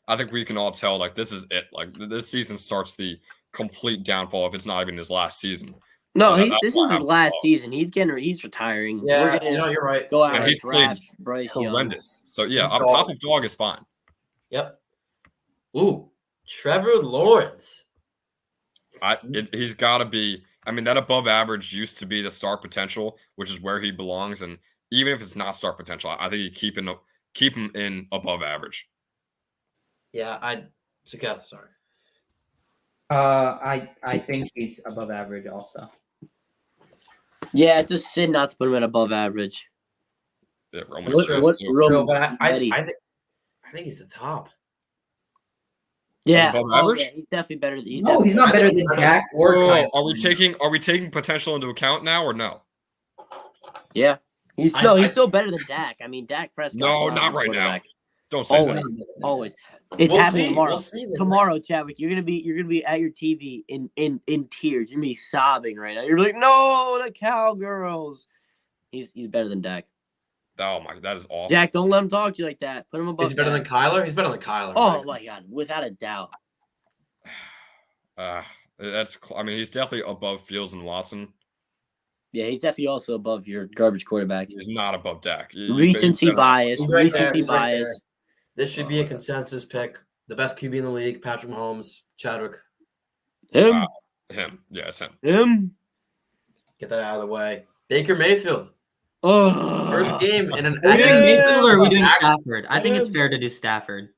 I think we can all tell this is it. This season starts the complete downfall if it's not even his last season. No, So this is his last season. He's retiring. Yeah, We're gonna you're right. go out And and he's played draft Bryce Young. Horrendous. So yeah, He's up dog. top of dog is fine. Yep. Ooh, Trevor Lawrence. He's got to be. I mean, that above average used to be the star potential, which is where he belongs. And even if it's not star potential, I think you keep him in above average. Yeah, Saketh, sorry. I think he's above average also. Yeah, it's a sin not to put him at above average. Yeah, Roman What- says what- too. Roman- But I Betty. think he's the top. Yeah, Above average? yeah, he's definitely better. He's definitely not better than Dak or Whoa, Kyle. are we taking potential into account now or no? Yeah, he's I- still better than Dak. I mean, Dak Prescott. No, not right now. Don't say Always, that. always. It's We'll happening see. tomorrow. We'll see this Tomorrow, Chadwick, you're gonna be at your TV in tears. You're gonna be sobbing right now. You're like, no, the Cowgirls. He's better than Dak. Oh my, that is awful. Jack, don't let him talk to you like that. Put him above. Is he better than Dak. Kyler? He's better than Kyler. Oh right? my god, without a doubt. I mean, he's definitely above Fields and Watson. Yeah, he's definitely also above your garbage quarterback. He's not above Dak. Recency bias. He's right there. Recency He's right bias. there. This should be a consensus pick. The best QB in the league, Patrick Mahomes, Chadwick. Him. Wow. Him. Yeah, it's him. Him. Get that out of the way. Baker Mayfield. Oh. First game in an Are we doing Mayfield or are we doing Act- Stafford? I think it's fair to do Stafford.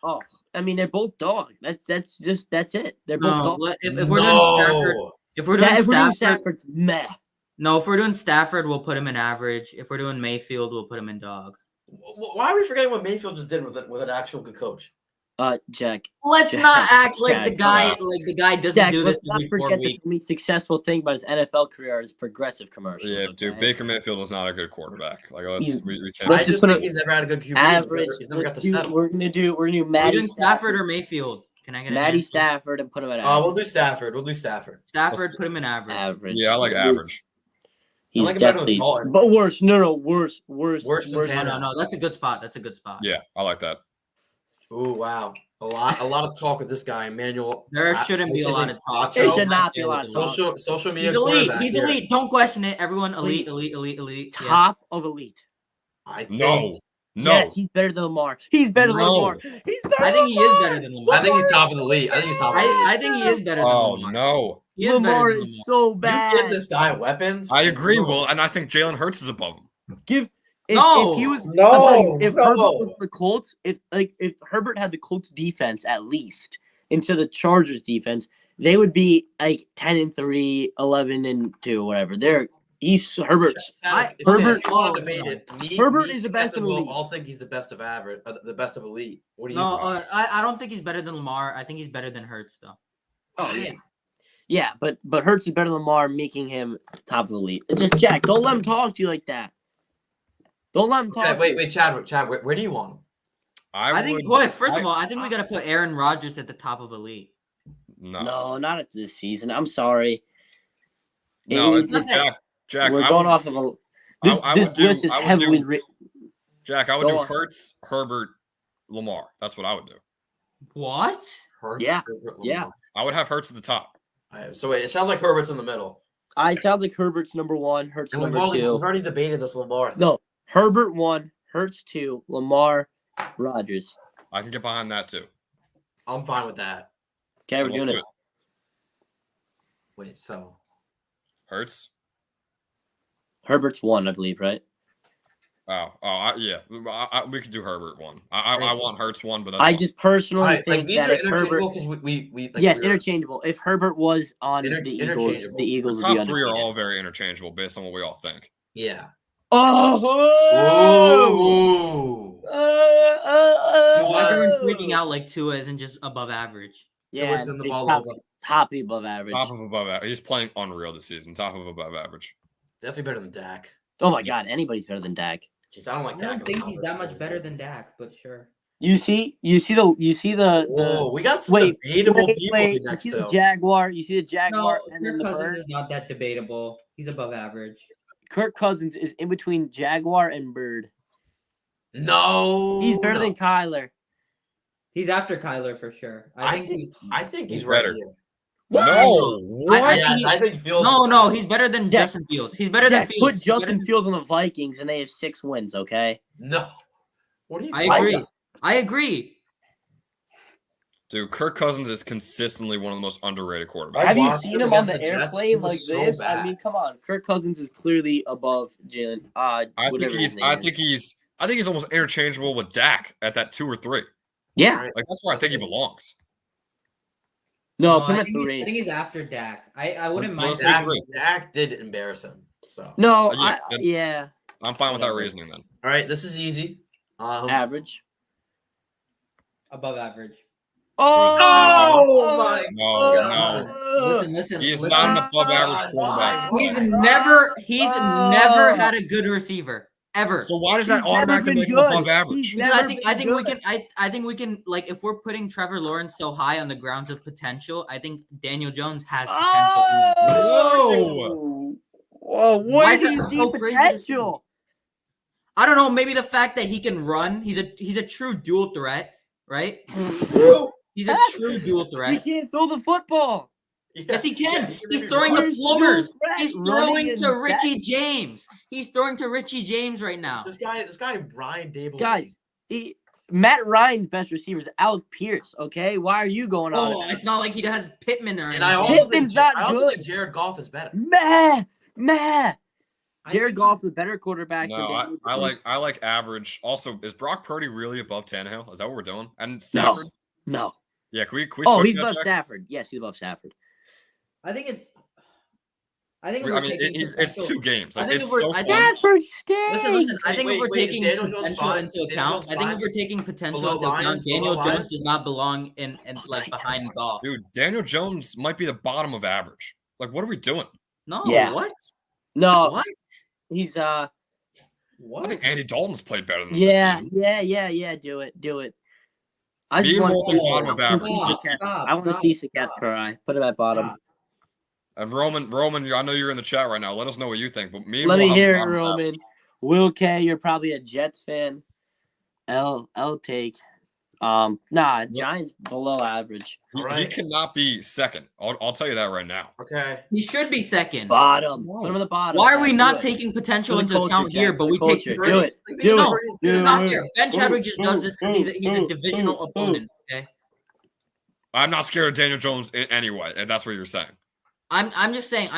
Oh, I mean, they're both dog. That's it. They're both No, dog. if we're doing Stafford, if we're doing Stafford, Stafford's meh. no, if we're doing Stafford, we'll put him in average. If we're doing Mayfield, we'll put him in dog. Why are we forgetting what Mayfield just did with an actual good coach? Jack. Let's Jack, not act like Jack, the guy doesn't Jack, do this let's not every 4 forget weeks. the most successful thing about his NFL career is progressive commercials. Yeah, okay? dude. Baker Mayfield is not a good quarterback. We can't. Let's I just just put think a- he's never had a good QB. Average. He's never got to Let's do- settle. We're gonna do Are we Matty doing Stafford or Mayfield? Can I get an Matty answer? Stafford and put him at average. We'll do Stafford. Stafford, Let's- put him in average. Average. Yeah, I like average. He's like him better than definitely, Dalton. but worse. No, worse. Worse than No, Tannehill. no, that's a good spot. That's a good spot. Yeah, I like that. Ooh, wow. A lot of talk with this guy, Emmanuel. There shouldn't be a lot of talk. There should not be a lot of talk. Social media. He's elite. quarterback He's here. elite. Don't question it. Everyone, elite, Please. elite. Top Yes. of elite. I think, No. Yes, he's better than Lamar. He's better than No. Lamar. He's better. I think he than is Lamar. better than Lamar. I think he's top of the league. I think he is better than Oh Lamar. no. He is Lamar better than is Lamar. so You bad. give this guy weapons. I agree, Will, and I think Jalen Hurts is above him. No. If he was No, I'm telling you, if no. Herbert was the Colts, if Herbert had the Colts defense at least into the Chargers defense, they would be like 10-3, 11-2, whatever. Herbert's If Herbert- you wanted to made it, Herbert is the best in the We'll league. all think he's the best of average, the best of elite. What do you No, think? I don't think he's better than Lamar. I think he's better than Hurts, though. Oh yeah. Yeah, but Hurts is better than Lamar, making him top of the league. It's just Jack, don't let him talk to you like that. Don't let him talk. Okay, wait, Chad, where do you want him? I think. would- Wait, first of all, I think we got to put Aaron Rodgers at the top of elite. No. No, not at this season. I'm sorry. No, It's it's just- Jack. we're I going would- off of a. This I would this do- list is I would heavily do- written. Jack, I would Go do on. Hurts, Herbert, Lamar. That's what I would do. What? Hurts, Yeah, Herbert, yeah. Lamar. I would have Hurts at the top. Alright, so wait, it sounds like Herbert's in the middle. It sounds like Herbert's number one, Hurts And we've number two. already debated this Lamar thing. No, Herbert one, Hurts two, Lamar, Rodgers. I can get behind that too. I'm fine with that. Okay, we're Let's doing do it. Wait, so Hurts. Herbert's one, I believe, right? Yeah. We could do Herbert one. I want Hurts one, but that's I fine. just personally All right, think like these that are if Herbert, interchangeable because we like, yes, we were- interchangeable. If Herbert was on the Eagles, interchangeable. the The Eagles would be top three are undefeated. all very interchangeable based on what we all think. Yeah. Oh! Ooh. Everyone's freaking out like Tua isn't just above average. Yeah, Tua turned the he's ball top, over. top above average. Top of above average. He's playing unreal this season. Top of above average. Definitely better than Dak. Oh my God, anybody's better than Dak. Jeez, I don't like I Dak. don't think he's that much better than Dak, but sure. You see the Whoa, we got some wait, debatable wait, people wait. next You see the to. Jaguar. You see the Jaguar, No, and then Kirk the Cousins bird. is not that debatable. He's above average. Kirk Cousins is in between Jaguar and Bird. No, He's better than Kyler. He's after Kyler for sure. I think He's he's right better. here. No. What? I think Fields. No, he's better than Jack- Justin Fields. He's better Jack, than Fields. put He's better Justin than- Fields on the Vikings, and they have 6 wins. Okay. No. What are you? I talking agree. about? I agree. Dude, Kirk Cousins is consistently one of the most underrated quarterbacks. Have you watched seen him him on against the the Jets. airplane He like was so this? bad. I mean, come on. Kirk Cousins is clearly above Jalen. I Whatever his name is. think he's almost interchangeable with Dak at that 2 or 3. Yeah. All right. Like that's where I think he belongs. No, No, put him I at think he's- I 3. think he's after Dak. I wouldn't mind. Let's Dak, agree. Dak did embarrass him. So No, yeah, yeah, I'm fine with that Whatever. reasoning then. all right, this is easy. average. Above average. Oh my No, God. Listen. He is listen. not an above average quarterback. He's never had a good receiver ever. So why does that He's never automatically been make him good. above average? He's Because never I been think we good. can I think we can, like, if we're putting Trevor Lawrence so high on the grounds of potential, I think Daniel Jones has potential. Oh, whoa! Why Where is do he you see so crazy to potential? I don't know, maybe the fact that he can run, he's a true dual threat, right? He's a true dual He threat. can't throw the football. Yes, he can. Yeah, He's maybe throwing wrong. the Where's plumbers. dual threat? He's Running throwing and to Richie James. He's throwing to Richie James right now. This guy, Brian Dable. Guys, Matt Ryan's best receiver is Alec Pierce. Okay, why are you going on? Oh, it's not like he has Pittman or and anything. I also think Pittman's not I also good. think Jared Goff is better. Meh. I Jared think- Goff is a better quarterback. No, than Daniel Jones. I like average. Also, is Brock Purdy really above Tannehill? Is that what we're doing? And Stafford? No. Yeah, can we Oh, switch he's that, above Jack? Stafford. Yes, he's above Stafford. I think it's I mean, it's 2 games. I Like, think it's if we're- so I close. think- Stafford stinks. Listen. I think if we're wait, taking Daniel Jones potential fine? into Daniel account, Jones I think if fine? we're taking potential Below into account, Lions? Daniel Below Jones Lions? does not belong in like yes. behind Goff. Dude, Daniel Jones might be the bottom of average. Like, what are we doing? No, Yeah. what? No, What? he's I What? think Andy Dalton's played better than him yeah. this season. Do it. I just Me want more to than see, bottom of I wanna see average. Saket- Stop, I want to stop, see Saket stop. Karai. Put him at bottom. Stop. And Roman, I know you're in the chat right now. Let us know what you think. But me, Let me I'm hear it, bottom of average. Roman. Will K, you're probably a Jets fan. L take. Giants below average. He Alright. cannot be second. I'll tell you that right now. Okay. He should be second. Bottom. Put him at the bottom. Why are we Jack. not Do it. taking potential For the into culture, account Jack, here, for but the we take culture. Purdy? Do it. Like, Do No, it. this is Do not it. fair. Ben Chadwick just does this because he's a divisional opponent. Okay, I'm not scared of Daniel Jones in any way, and that's what you're saying. I'm just saying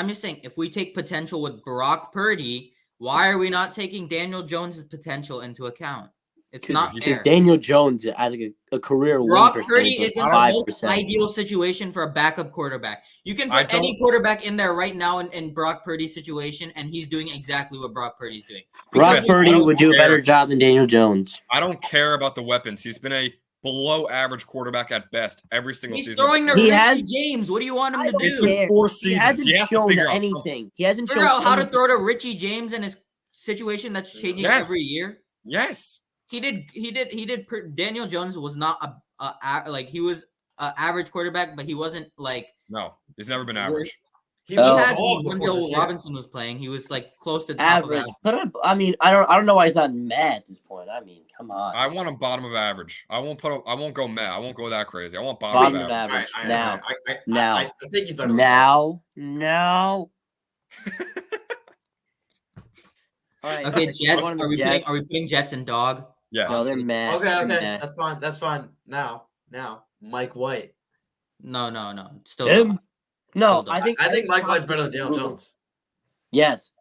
if we take potential with Brock Purdy, why are we not taking Daniel Jones's potential into account? It's not he's fair. Because Daniel Jones has a career Brock win Purdy percentage is in of the most 5%. ideal situation for a backup quarterback. You can I put any don't- quarterback in there right now in Brock Purdy's situation, and he's doing exactly what Brock Purdy's doing. Brock Because Purdy I don't would do a better care. job than Daniel Jones. I don't care about the weapons. He's been a below average quarterback at best every single He's season. throwing to He Richie has- James. What do you want him I to don't It's do? been care. 4 He seasons. hasn't He has to shown figure out something. anything. He hasn't Figure shown out how to anything. throw to Richie James in his situation that's changing Yes. every year. Yes. He did. Daniel Jones was not he was an average quarterback, but he wasn't like No, he's never been Worse. average. He Oh. he was had old when before this Bill year. Robinson was playing. He was like close to top Average. of that. Put him, I mean, I don't know why he's not mad at this point. I mean, come on. I want him bottom of average. I won't go mad. I won't go that crazy. I want Bottom bottom of of average. average. Now. I think he's better. than Now. All right. Okay, I Jets. want him Are we Jets. putting Jets in dog? Yes. No, they're mad. Okay, They're okay, mad. that's fine. Now, Mike White. No. Still Him? dog. No, Still I think I think Mike White's better than Daniel Jones. Yes.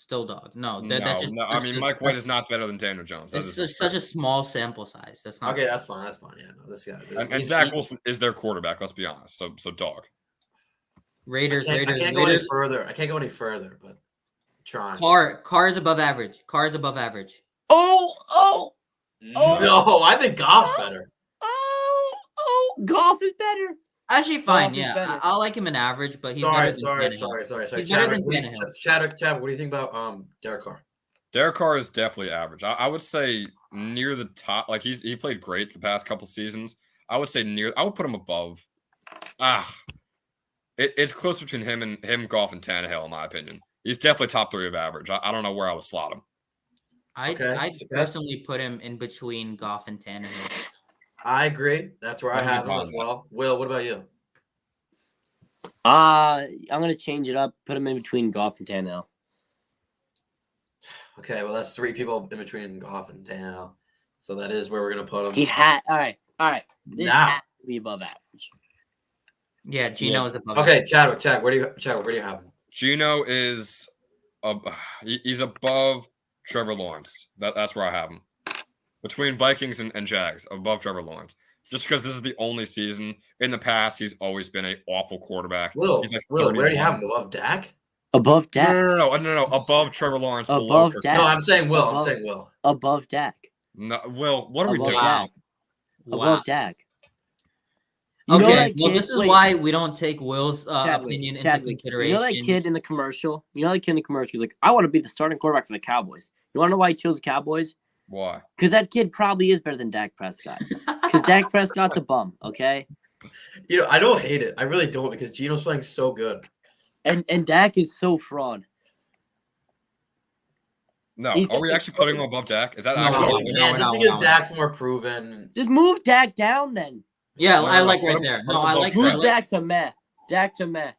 Still dog. No, No, that's just. no. I that's mean, just- Mike White that's- is not better than Daniel Jones. That It's is just such a small sample size. That's not Okay, that's fine. Yeah, no, this guy. and he's- Zach he- Wilson is their quarterback. Let's be honest. So dog. Raiders. I Raiders. can't go any Raiders. further. I can't go any further, but trying. Carr is above average. Carr is above average. Oh, No, I think Goff's better. Goff is better. Actually, fine. Goff is Yeah, better. I'll like him in average, but he's better Sorry. than Tannehill. He's better Chadwick, than what do you- Chadwick, what do you think about Derek Carr? Derek Carr is definitely average. I would say near the top. Like he played great the past couple seasons. I would say near. I would put him above. It's close between him, Goff, and Tannehill, in my opinion. He's definitely top 3 of average. I don't know where I would slot him. I'd Okay. personally put him in between Goff and Tannehill. I agree. That's where I I'm have him fine as with that. well. Will, what about you? I'm gonna change it up. Put him in between Goff and Tannehill. Okay, well that's 3 people in between Goff and Tannehill. So that is where we're gonna put him. He had. All right. This Now. has to be above average. Yeah, Gino is above. Okay, Chadwick, where do you have him? Gino is, he's above Trevor Lawrence. That's where I have him. Between Vikings and Jags, above Trevor Lawrence. Just because this is the only season. In the past, he's always been an awful quarterback. Will, He's like where do you have 31. him? Above Dak? Above Dak. No. Above Trevor Lawrence. below Above Trevor- Dak. No, I'm saying Will. Above- Will. Above Dak. No, Will, what are we Above doing? Dak. Wow. Above Dak. You know Okay, that well, kid- this is wait, why we don't take Will's Chadwick, opinion into Chadwick, consideration. You know that kid in the commercial? He's like, I want to be the starting quarterback for the Cowboys. You want to know why he chose the Cowboys? Why? Because that kid probably is better than Dak Prescott. Because Dak Prescott's a bum, okay? You know, I don't hate it. I really don't because Gino's playing so good. And Dak is so fraud. No, He's are we just actually putting him above Dak? Is that No, actually? No, no, you no, can't no, just because no. Dak's more proven. Just move Dak down then. Yeah, No, I no, like put right him- there. put No, him I above like. Trevor. I Move like Dak to meh. Dak to meh.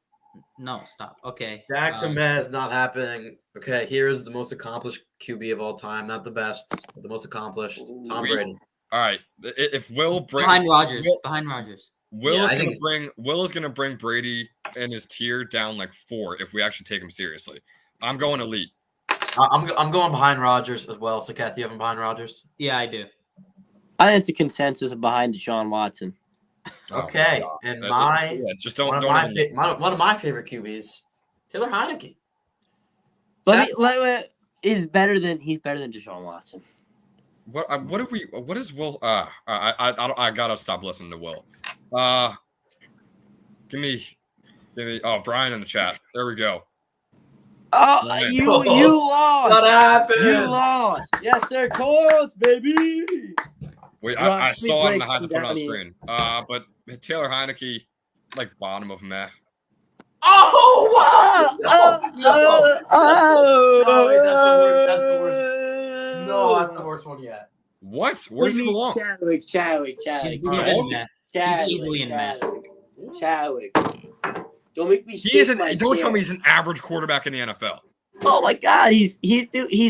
no, stop. Okay. Dak to um, Meh is not happening. Okay, here is the most accomplished QB of all time. Not the best, but the most accomplished. Tom We- Brady. All right. If Will brings Behind Rodgers. Will, Behind Rodgers. Will Yeah, is I gonna think- bring Will is gonna bring Brady and his tier down like 4 if we actually take him seriously. I'm going elite. I'm going behind Rodgers as well. So, Kathy, you have him behind Rodgers? Yeah, I do. I think it's a consensus behind Deshaun Watson. Oh, Okay, God. and Just don't. one of don't my even listen. one of my favorite QBs, Taylor Heineke. He's better than Deshaun Watson. What is Will? I gotta stop listening to Will. Give me. Oh, Brian in the chat. There we go. Oh, Right. you Colts. lost. What happened? You lost. Yes, sir, Colts, baby. Wait, Rock, I sweet saw it and I breaks had to put it on down here. screen. But Taylor Heineke, like bottom of meh. Oh wow! No, wait, that's the worst. No, that's the worst one yet. What? Where does he belong? Chadwick. He's Alright. in that. Chadwick, easily in that. Chadwick. Don't make me. He shake isn't. my Don't chair. tell me he's an average quarterback in the NFL. Oh my God, he's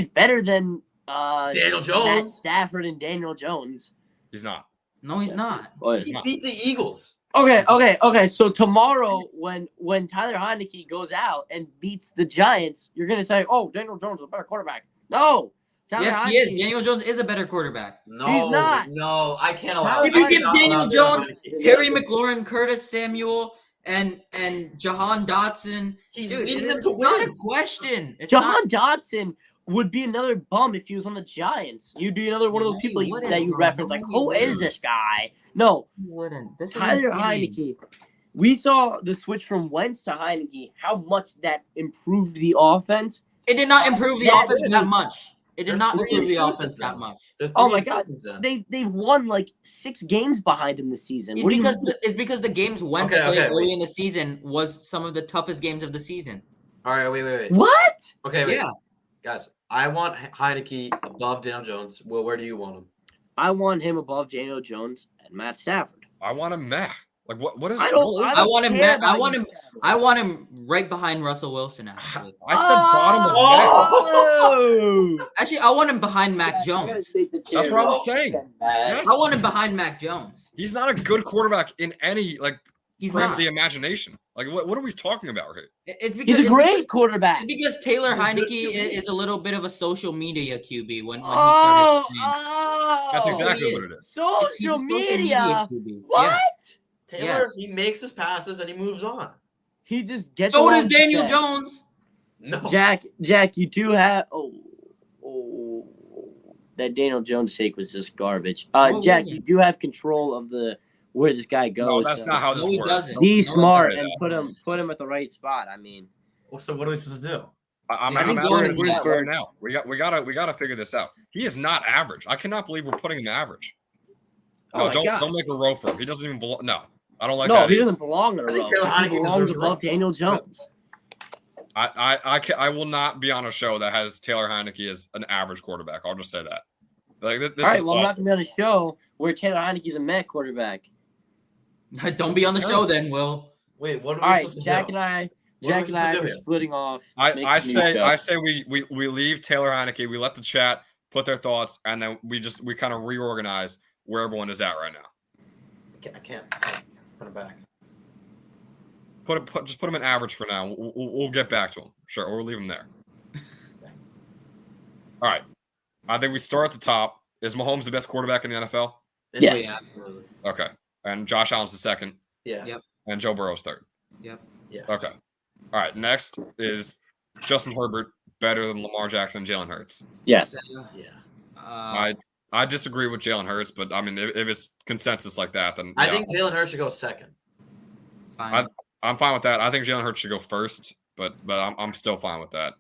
better than Daniel Matt Jones. Stafford and Daniel Jones. He's not. No, he's not. He beat the Eagles. Okay. So tomorrow, when Tyler Heineke goes out and beats the Giants, you're gonna say, "Oh, Daniel Jones is a better quarterback." No, Tyler Yes, he is. Heineke- Daniel Jones is a better quarterback. No, not. no, I can't allow. If I you give cannot Daniel allow Jones, Heineke. Harry McLaurin, Curtis Samuel, and Jahan Dotson. He's Dude, leading them it's to not a wins. question. It's Jahan not. Dotson would be another bum if he was on the Giants. You'd be another one of those No, he people wouldn't, that you bro. reference, No, like, he who is wouldn't. this guy? No, He wouldn't. This is Tyler insane. Heineke. We saw the switch from Wentz to Heineke, how much that improved the offense. It did not improve the Yeah, offense it that did. much. It did They're not 3-2 improve the offense since that then. much. They're Oh my 3-2 God. since then. They've won like 6 games behind him this season. It's What do you because mean? it's because the games Wentz Okay, played okay, early wait. in the season was some of the toughest games of the season. All right, wait. What? Okay, wait. Yeah. Guys, I want Heineke above Daniel Jones. Will, where do you want him? I want him above Daniel Jones and Matt Stafford. I want a meh. Like what is? I don't. what is I, it? don't want him care back. I about want you, him- Stafford. I want him right behind Russell Wilson. Actually, I said bottom of Oh! actually, I want him behind Mac I gotta Jones. take the chair That's what I was off. saying. Yes. I want him behind Mac Jones. He's not a good quarterback in any like. He's frame not. the imagination. Like, what are we talking about here? It's because He's a great quarterback. It's because Taylor He's a good Heineke QB. is a little bit of a social media QB when he Oh, started. That's oh, exactly he what is. it is. He's a social social media. QB. What? Yes. Taylor, Yes. he makes his passes and he moves on. He just gets. So does along Daniel with Jones. No. that. Jack, you do have. Oh, that Daniel Jones take was just garbage. No, it Jack, wasn't. you do have control of where this guy goes. No, that's so not how this No, he works. doesn't. Be No, smart no. and put him at the right spot. I mean, Well, so what are we supposed to do? I'm I think asking going you to that right Pittsburgh- now. We gotta figure this out. He is not average. I cannot believe we're putting him average. Oh No, my God. don't make a row for him. He doesn't even belong. No, I don't like no, that. he either. doesn't belong in a I think row. Taylor He Heineke belongs deserves a above row. Daniel Jones. I will not be on a show that has Taylor Heineke as an average quarterback. I'll just say that. Like this All right, is well, I'm not awful. gonna be on a show where Taylor Heineke's a Met quarterback. Don't be on the show then, Will. Wait, what are we All right, supposed to Jack do? and I, What are we Jack and I supposed to are do here? splitting off. I making a new show. say we leave Taylor Heineke. We let the chat put their thoughts, and then we kind of reorganize where everyone is at right now. I can't put him back. Just put him in average for now. We'll get back to him. Sure, or we'll leave him there. All right. I think we start at the top. Is Mahomes the best quarterback in the NFL? Yes. Yeah, absolutely. Okay. And Josh Allen's the second, Yeah. Yep. and Joe Burrow's third. Yep. Yeah. Okay. All right. Next is Justin Herbert better than Lamar Jackson and Jalen Hurts? Yes. Yeah. I disagree with Jalen Hurts, but I mean, if it's consensus like that, then I yeah, think Jalen Hurts should go second. Fine. I'm fine with that. I think Jalen Hurts should go first, but I'm still fine with that.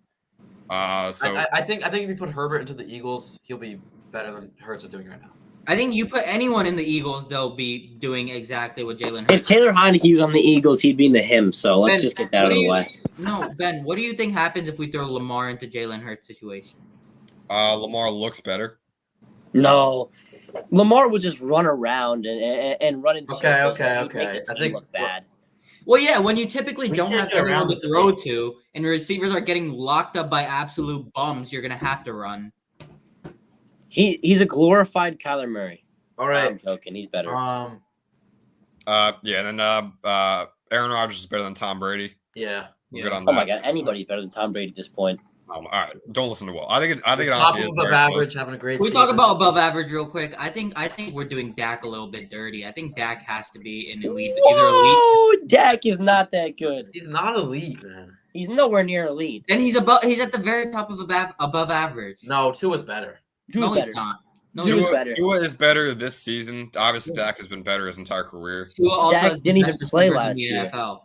So I think if you put Herbert into the Eagles, he'll be better than Hurts is doing right now. I think you put anyone in the Eagles, they'll be doing exactly what Jalen If Hurts. Taylor Heineke was on the Eagles, he'd be in the him. So let's Ben, just get that out what of do the you- way. No, Ben, what do you think happens if we throw Lamar into Jalen Hurts' situation? Lamar looks better. No, Lamar would just run around and run in Okay, circles. okay, It would make okay. the I team think- look bad. Well, yeah, when you typically We don't can't have get around anyone to this throw debate. to, and your receivers are getting locked up by absolute bums, you're gonna have to run. He's a glorified Kyler Murray. All I'm right. joking. He's better. Yeah, and then Aaron Rodgers is better than Tom Brady. Yeah. We're Yeah. good on Oh that. my God, anybody's better than Tom Brady at this point. All right, don't listen to Will. I think it Top honestly is above very average, close. having a great Can we season. talk about above average real quick? I think we're doing Dak a little bit dirty. I think Dak has to be an elite, either elite. Whoa, Dak is not that good. He's not elite, man. He's nowhere near elite. And he's at the very top of above average. No, Tua's better. Dude's no, better. he's not. No, Dude, he's Tua's better. Tua is better this season. Obviously, Dak has been better his entire career. Tua also Dak has the didn't even best play receivers in last the year. NFL.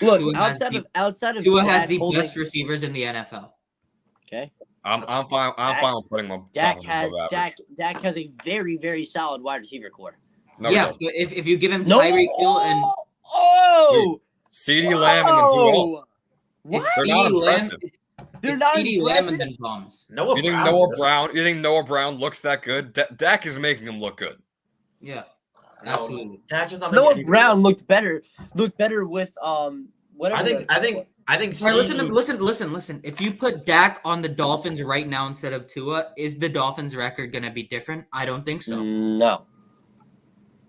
Look, Tua has outside of Tua has Dak the holding- best receivers in the NFL. Okay. I'm fine. I'm Dak- fine with putting him on Dak top of has above average. Dak has a very, very solid wide receiver core. No, he Yeah, doesn't. but if you give him No. Tyreek Hill and Oh, CeeDee Lamb and then who else? What? it's They're not CeeDee Lamb, impressive. They're it's not CeeDee Lamb and impressive? then bums. Noah You think Brown's Noah good. Brown? You think Noah Brown looks that good? Dak is making him look good. Yeah, No, absolutely. Dak is not making Noah any Brown looked better with whatever. I think All right, CeeDee listen. If you put Dak on the Dolphins right now instead of Tua, is the Dolphins' record gonna be different? I don't think so. No.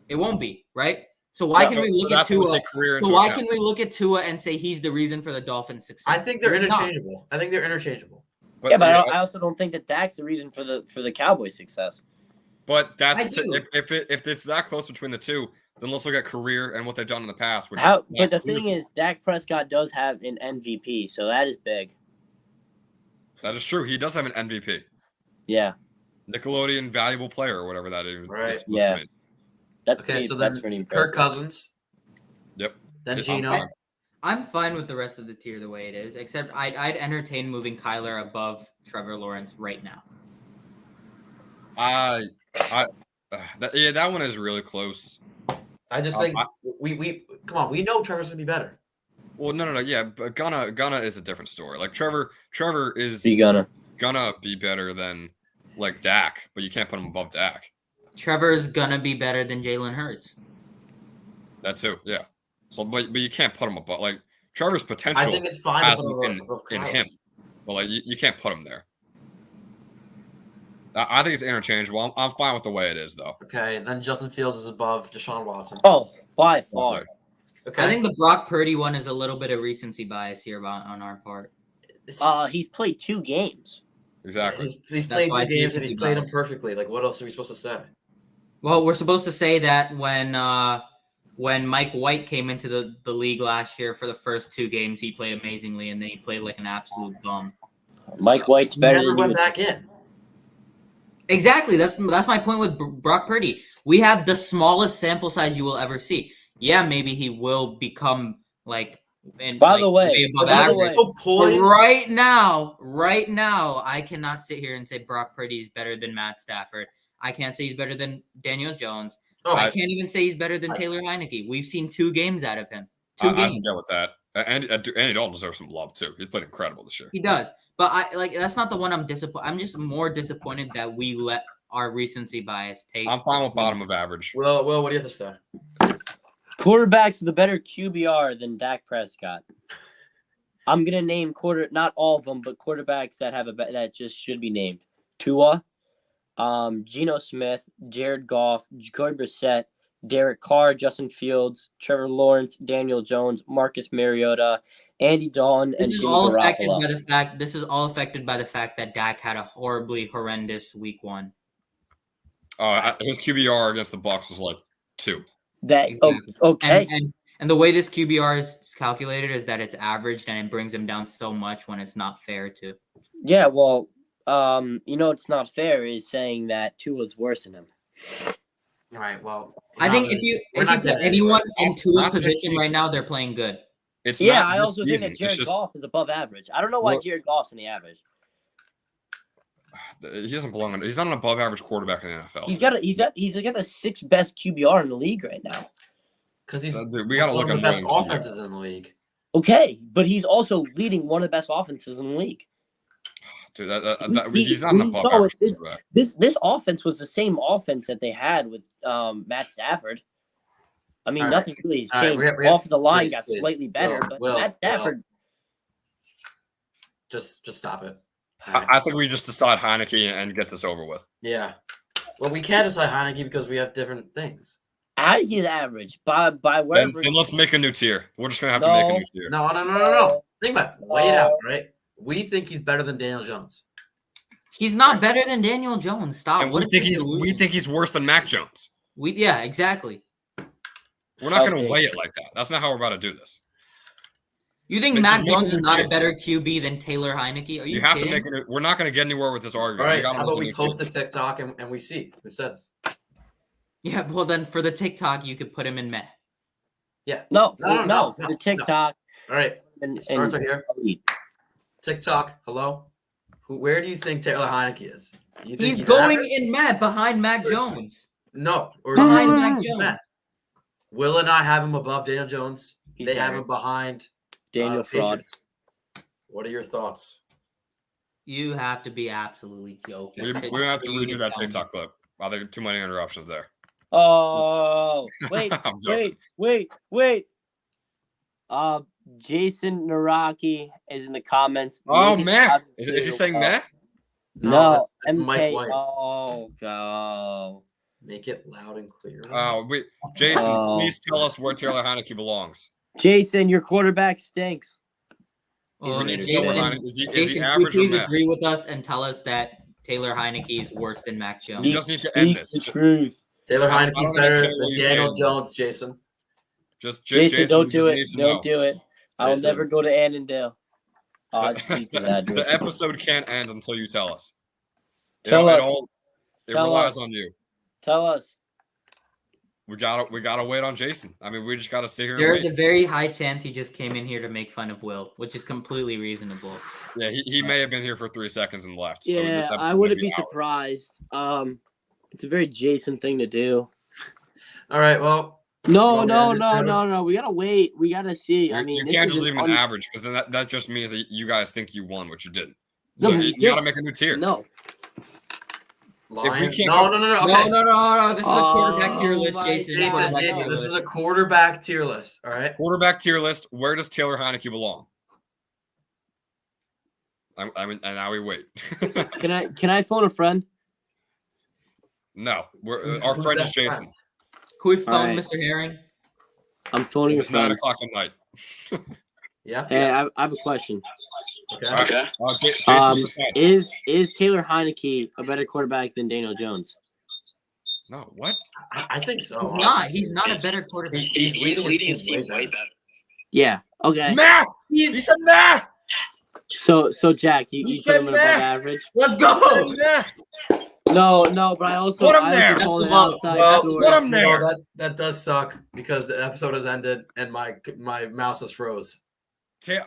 It won't be, right? So why can we look at That's when we Tua? take career So into why account. can we look at Tua and say he's the reason for the Dolphins' success? I think they're He's not. interchangeable. I think they're interchangeable. But, Yeah, but yeah, I also don't think that Dak's the reason for the Cowboys' success. but that's I do. if it's that close between the two, then let's look at career and what they've done in the past. Which But the that thing is, Dak Prescott does have an MVP, so that is big. that is true. He does have an MVP, Yeah, Nickelodeon valuable player or whatever that is. Right. supposed to Yeah. mean. that's Okay, pretty, so that's then pretty impressive. Kirk Cousins. Yep. Then Yeah, Gino. I'm fine with the rest of the tier the way it is, except I'd entertain moving Kyler above Trevor Lawrence right now. That one is really close. I just think we come on. We know Trevor's gonna be better. Well, no. Yeah, but Gunna is a different story. Like Trevor is Be gonna. gonna be better than like Dak, but you can't put him above Dak. Trevor's gonna be better than Jalen Hurts. That too, yeah. So, but you can't put him above. Like Trevor's potential I think it's fine to has put him him above in Kyler. him, but like you can't put him there. I think it's interchangeable. I'm fine with the way it is, though. Okay, and then Justin Fields is above Deshaun Watson. Oh, by far. Okay. I think the Brock Purdy one is a little bit of recency bias here on our part. He's played 2 games. Exactly. He's That's played why 2 games and he's he's played them biased. perfectly. Like, what else are we supposed to say? Well, we're supposed to say that when Mike White came into the league last year for the first 2 games, he played amazingly, and then he played like an absolute bum. Mike White's better Never than went you. back in. Exactly. That's my point with Brock Purdy. We have the smallest sample size you will ever see. Yeah, maybe he will become like. And By the way, above by the average. way, So But poised. right now, I cannot sit here and say Brock Purdy is better than Matt Stafford. I can't say he's better than Daniel Jones. Oh, I can't even say he's better than Taylor Heineke. We've seen 2 games out of him. Two I can games. get with that. Andy Dalton deserves some love too. He's played incredible this year. He does. But that's not the one I'm disappointed. I'm just more disappointed that we let our recency bias take. I'm fine with bottom of average. Well, what do you have to say? quarterbacks with a better QBR than Dak Prescott. I'm gonna name not all of them, but quarterbacks that have that just should be named: Tua, Geno Smith, Jared Goff, Jacoby Brissett, Derek Carr, Justin Fields, Trevor Lawrence, Daniel Jones, Marcus Mariota, Andy Dalton, and This is Jimmy all affected Garoppolo. by the fact. This is all affected by the fact that Dak had a horrendous week 1. His QBR against the Bucs was like 2. Exactly. Okay. And the way this QBR is calculated is that it's averaged and it brings him down so much when it's not fair to. Yeah, well, it's not fair is saying that Tua's worse than him. All right. Well, I think if you put anyone in Tua's position right now, they're playing good. It's Yeah, not I this also season. think that Jared It's just, Goff is above average. I don't know why Well- Jared Goff's in the average. He doesn't belong. He's not an above average quarterback in the NFL. He's got the 6th best QBR in the league right now. because he's Dude, we gotta one look of the at best winning QBR. offenses in the league. Okay, but he's also leading one of the best offenses in the league. Dude, We he's not an we above saw average it. quarterback. This offense was the same offense that they had with Matt Stafford. I mean, All right. nothing really All right, changed. we have- Off the line please, got please. slightly better, but Will, Matt Stafford. Just stop it. I think we just decide Heineke and get this over with. Yeah. Well, we can't decide Heineke because we have different things. He's average by Then, wherever. then let's make a new tier. We're just gonna have to make a No. new tier. No. Think about it. Weigh it out, right? We think he's better than Daniel Jones. He's not better than Daniel Jones. Stop. And What we is think this we delusion? think he's worse than Mac Jones. Yeah, exactly. We're not Okay. gonna weigh it like that. That's not how we're about to do this. You think Just Mac make a Jones new is not tier. a better QB than Taylor Heineke? Are you have kidding? to make it. We're not gonna get anywhere with this All argument. right. gotta How make about a we new post tier. a TikTok and we see who says? Yeah, well then for the TikTok you could put him in Meh. Yeah. No, No, for no, the TikTok All right. and It starts right here. elite. TikTok. Hello. Where do you think Taylor Heineke is? You think He's going average? in Meh behind Mac Jones. No. Or Behind do you Mac think Jones. Matt? Will and I have him above Daniel Jones. He's They have better. him behind Daniel the Fraud. Patriots. What are your thoughts? You have to be absolutely joking. We're gonna have to You redo that tell me. TikTok clip. I think too many interruptions there. Oh, wait, I'm joking. wait. Jason Naraki is in the comments. Oh, Make it Meh. loud and Is clear, he saying Will. Meh? No, that's Mike MK. White. Oh, go. Make it loud and clear. Jason, Oh. please tell us where Taylor Heineke belongs. Jason, your quarterback stinks. Well, We need to Jason, know where Heineke is. Is he Jason, can you average or please Meh? agree with us and tell us that Taylor Heineke is worse than Mac Jones? We just need to end Speak this. the truth. Taylor I Heineke's don't better care than what you Daniel say. Jones, Jason. Jason, don't do it. just needs to Don't know. do it. I'll Jason. never go to Annandale. Speak to that. The Jason. episode can't end until you tell us. Tell us. It Tell relies us. on you. Tell us. We gotta wait on Jason. I mean, we just gotta sit here. There And is a wait. very high chance he just came in here to make fun of Will, which is completely reasonable. Yeah, he may have been here for 3 seconds and left. So this Yeah, episode I might wouldn't be out. surprised. It's a very Jason thing to do. All right, well, No, wanna no, end it, no, Taylor? no, no. We gotta wait. We gotta see. I You- mean, you this can't is just an leave an average because then that just means that you guys think you won, which you didn't. No, So we you did. gotta make a new tier. No. Lion. can't No, go- no, no, no. Okay. No. This is a quarterback Oh tier list, my Jason. God. Jason, Quarterback Jason, tier this list. is a quarterback tier list. All right. Quarterback tier list. Where does Taylor Heineke belong? I mean, and now we wait. Can I phone a friend? No, Who's- our who's friend that is Jason. Who we phone, right. Mr. Herring? I'm phoning a It's 9 friend. o'clock at night. Yeah. Hey, I have a question. Okay. Okay. Jason, decide. Is Taylor Heineke a better quarterback than Daniel Jones? No, what? I think so. He's honestly. not. He's not a better quarterback. He's leading his team way better. Yeah. Okay. Meh! He said meh! So Jack, you He put him said in above meh. average? Let's He said go. meh! No, but I also Put him there. called That's an the vote. outside Well, source. put him there. No, that does suck because the episode has ended and my mouse has froze.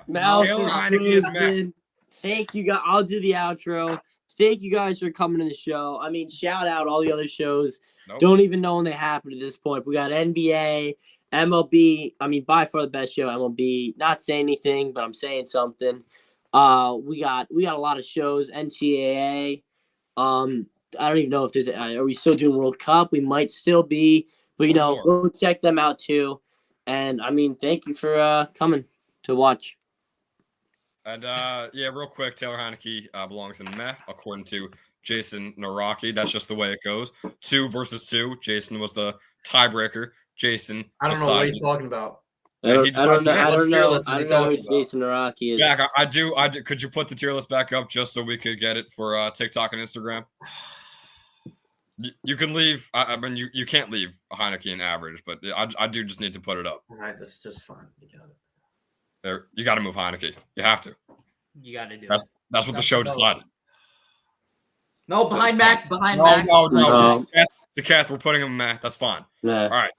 Mouse Taylor is Heineke is meh. frozen. Thank you guys. I'll do the outro. Thank you guys for coming to the show. I mean, shout out all the other shows. Nope. Don't even know when they happened at this point. We got NBA, MLB. I mean, by far the best show. MLB. Not saying anything, but I'm saying something. We got a lot of shows. NCAA. I don't even know if there's. Are we still doing World Cup? We might still be, but go check them out too. And I mean, thank you for coming to watch. And yeah, real quick, Taylor Heineke belongs in meh, according to Jason Naraki. That's just the way it goes. 2 versus 2. Jason was the tiebreaker. Jason. I don't know what he's talking about. I don't know list is he who talking about? Jason Naraki is. Jack, I do. Could you put the tier list back up just so we could get it for TikTok and Instagram? You can leave. I mean, you can't leave Heineke in average, but I do just need to put it up. All right, just fine. You got it. There, you got to move Heineke. You have to. You got to do it. That's what the show decided. No, behind Mac. Behind No, Mac. no. The Kath, we're putting him in Mac. That's fine. Nah. All right.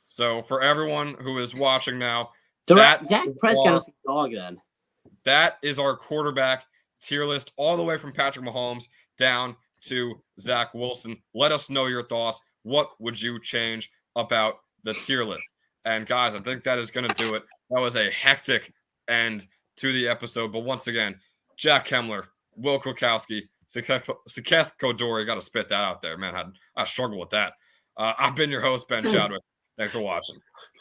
So for everyone who is watching now, Dak Prescott is the dog then. that is our quarterback tier list, all the way from Patrick Mahomes down to Zach Wilson. Let us know your thoughts. What would you change about the tier list? And guys, I think that is going to do it. That was a hectic end to the episode. But once again, Jack Kemler, Will Kwiatkowski, Saketh Kodori, got to spit that out there, man. I struggle with that. I've been your host, Ben Chadwick. Thanks for watching.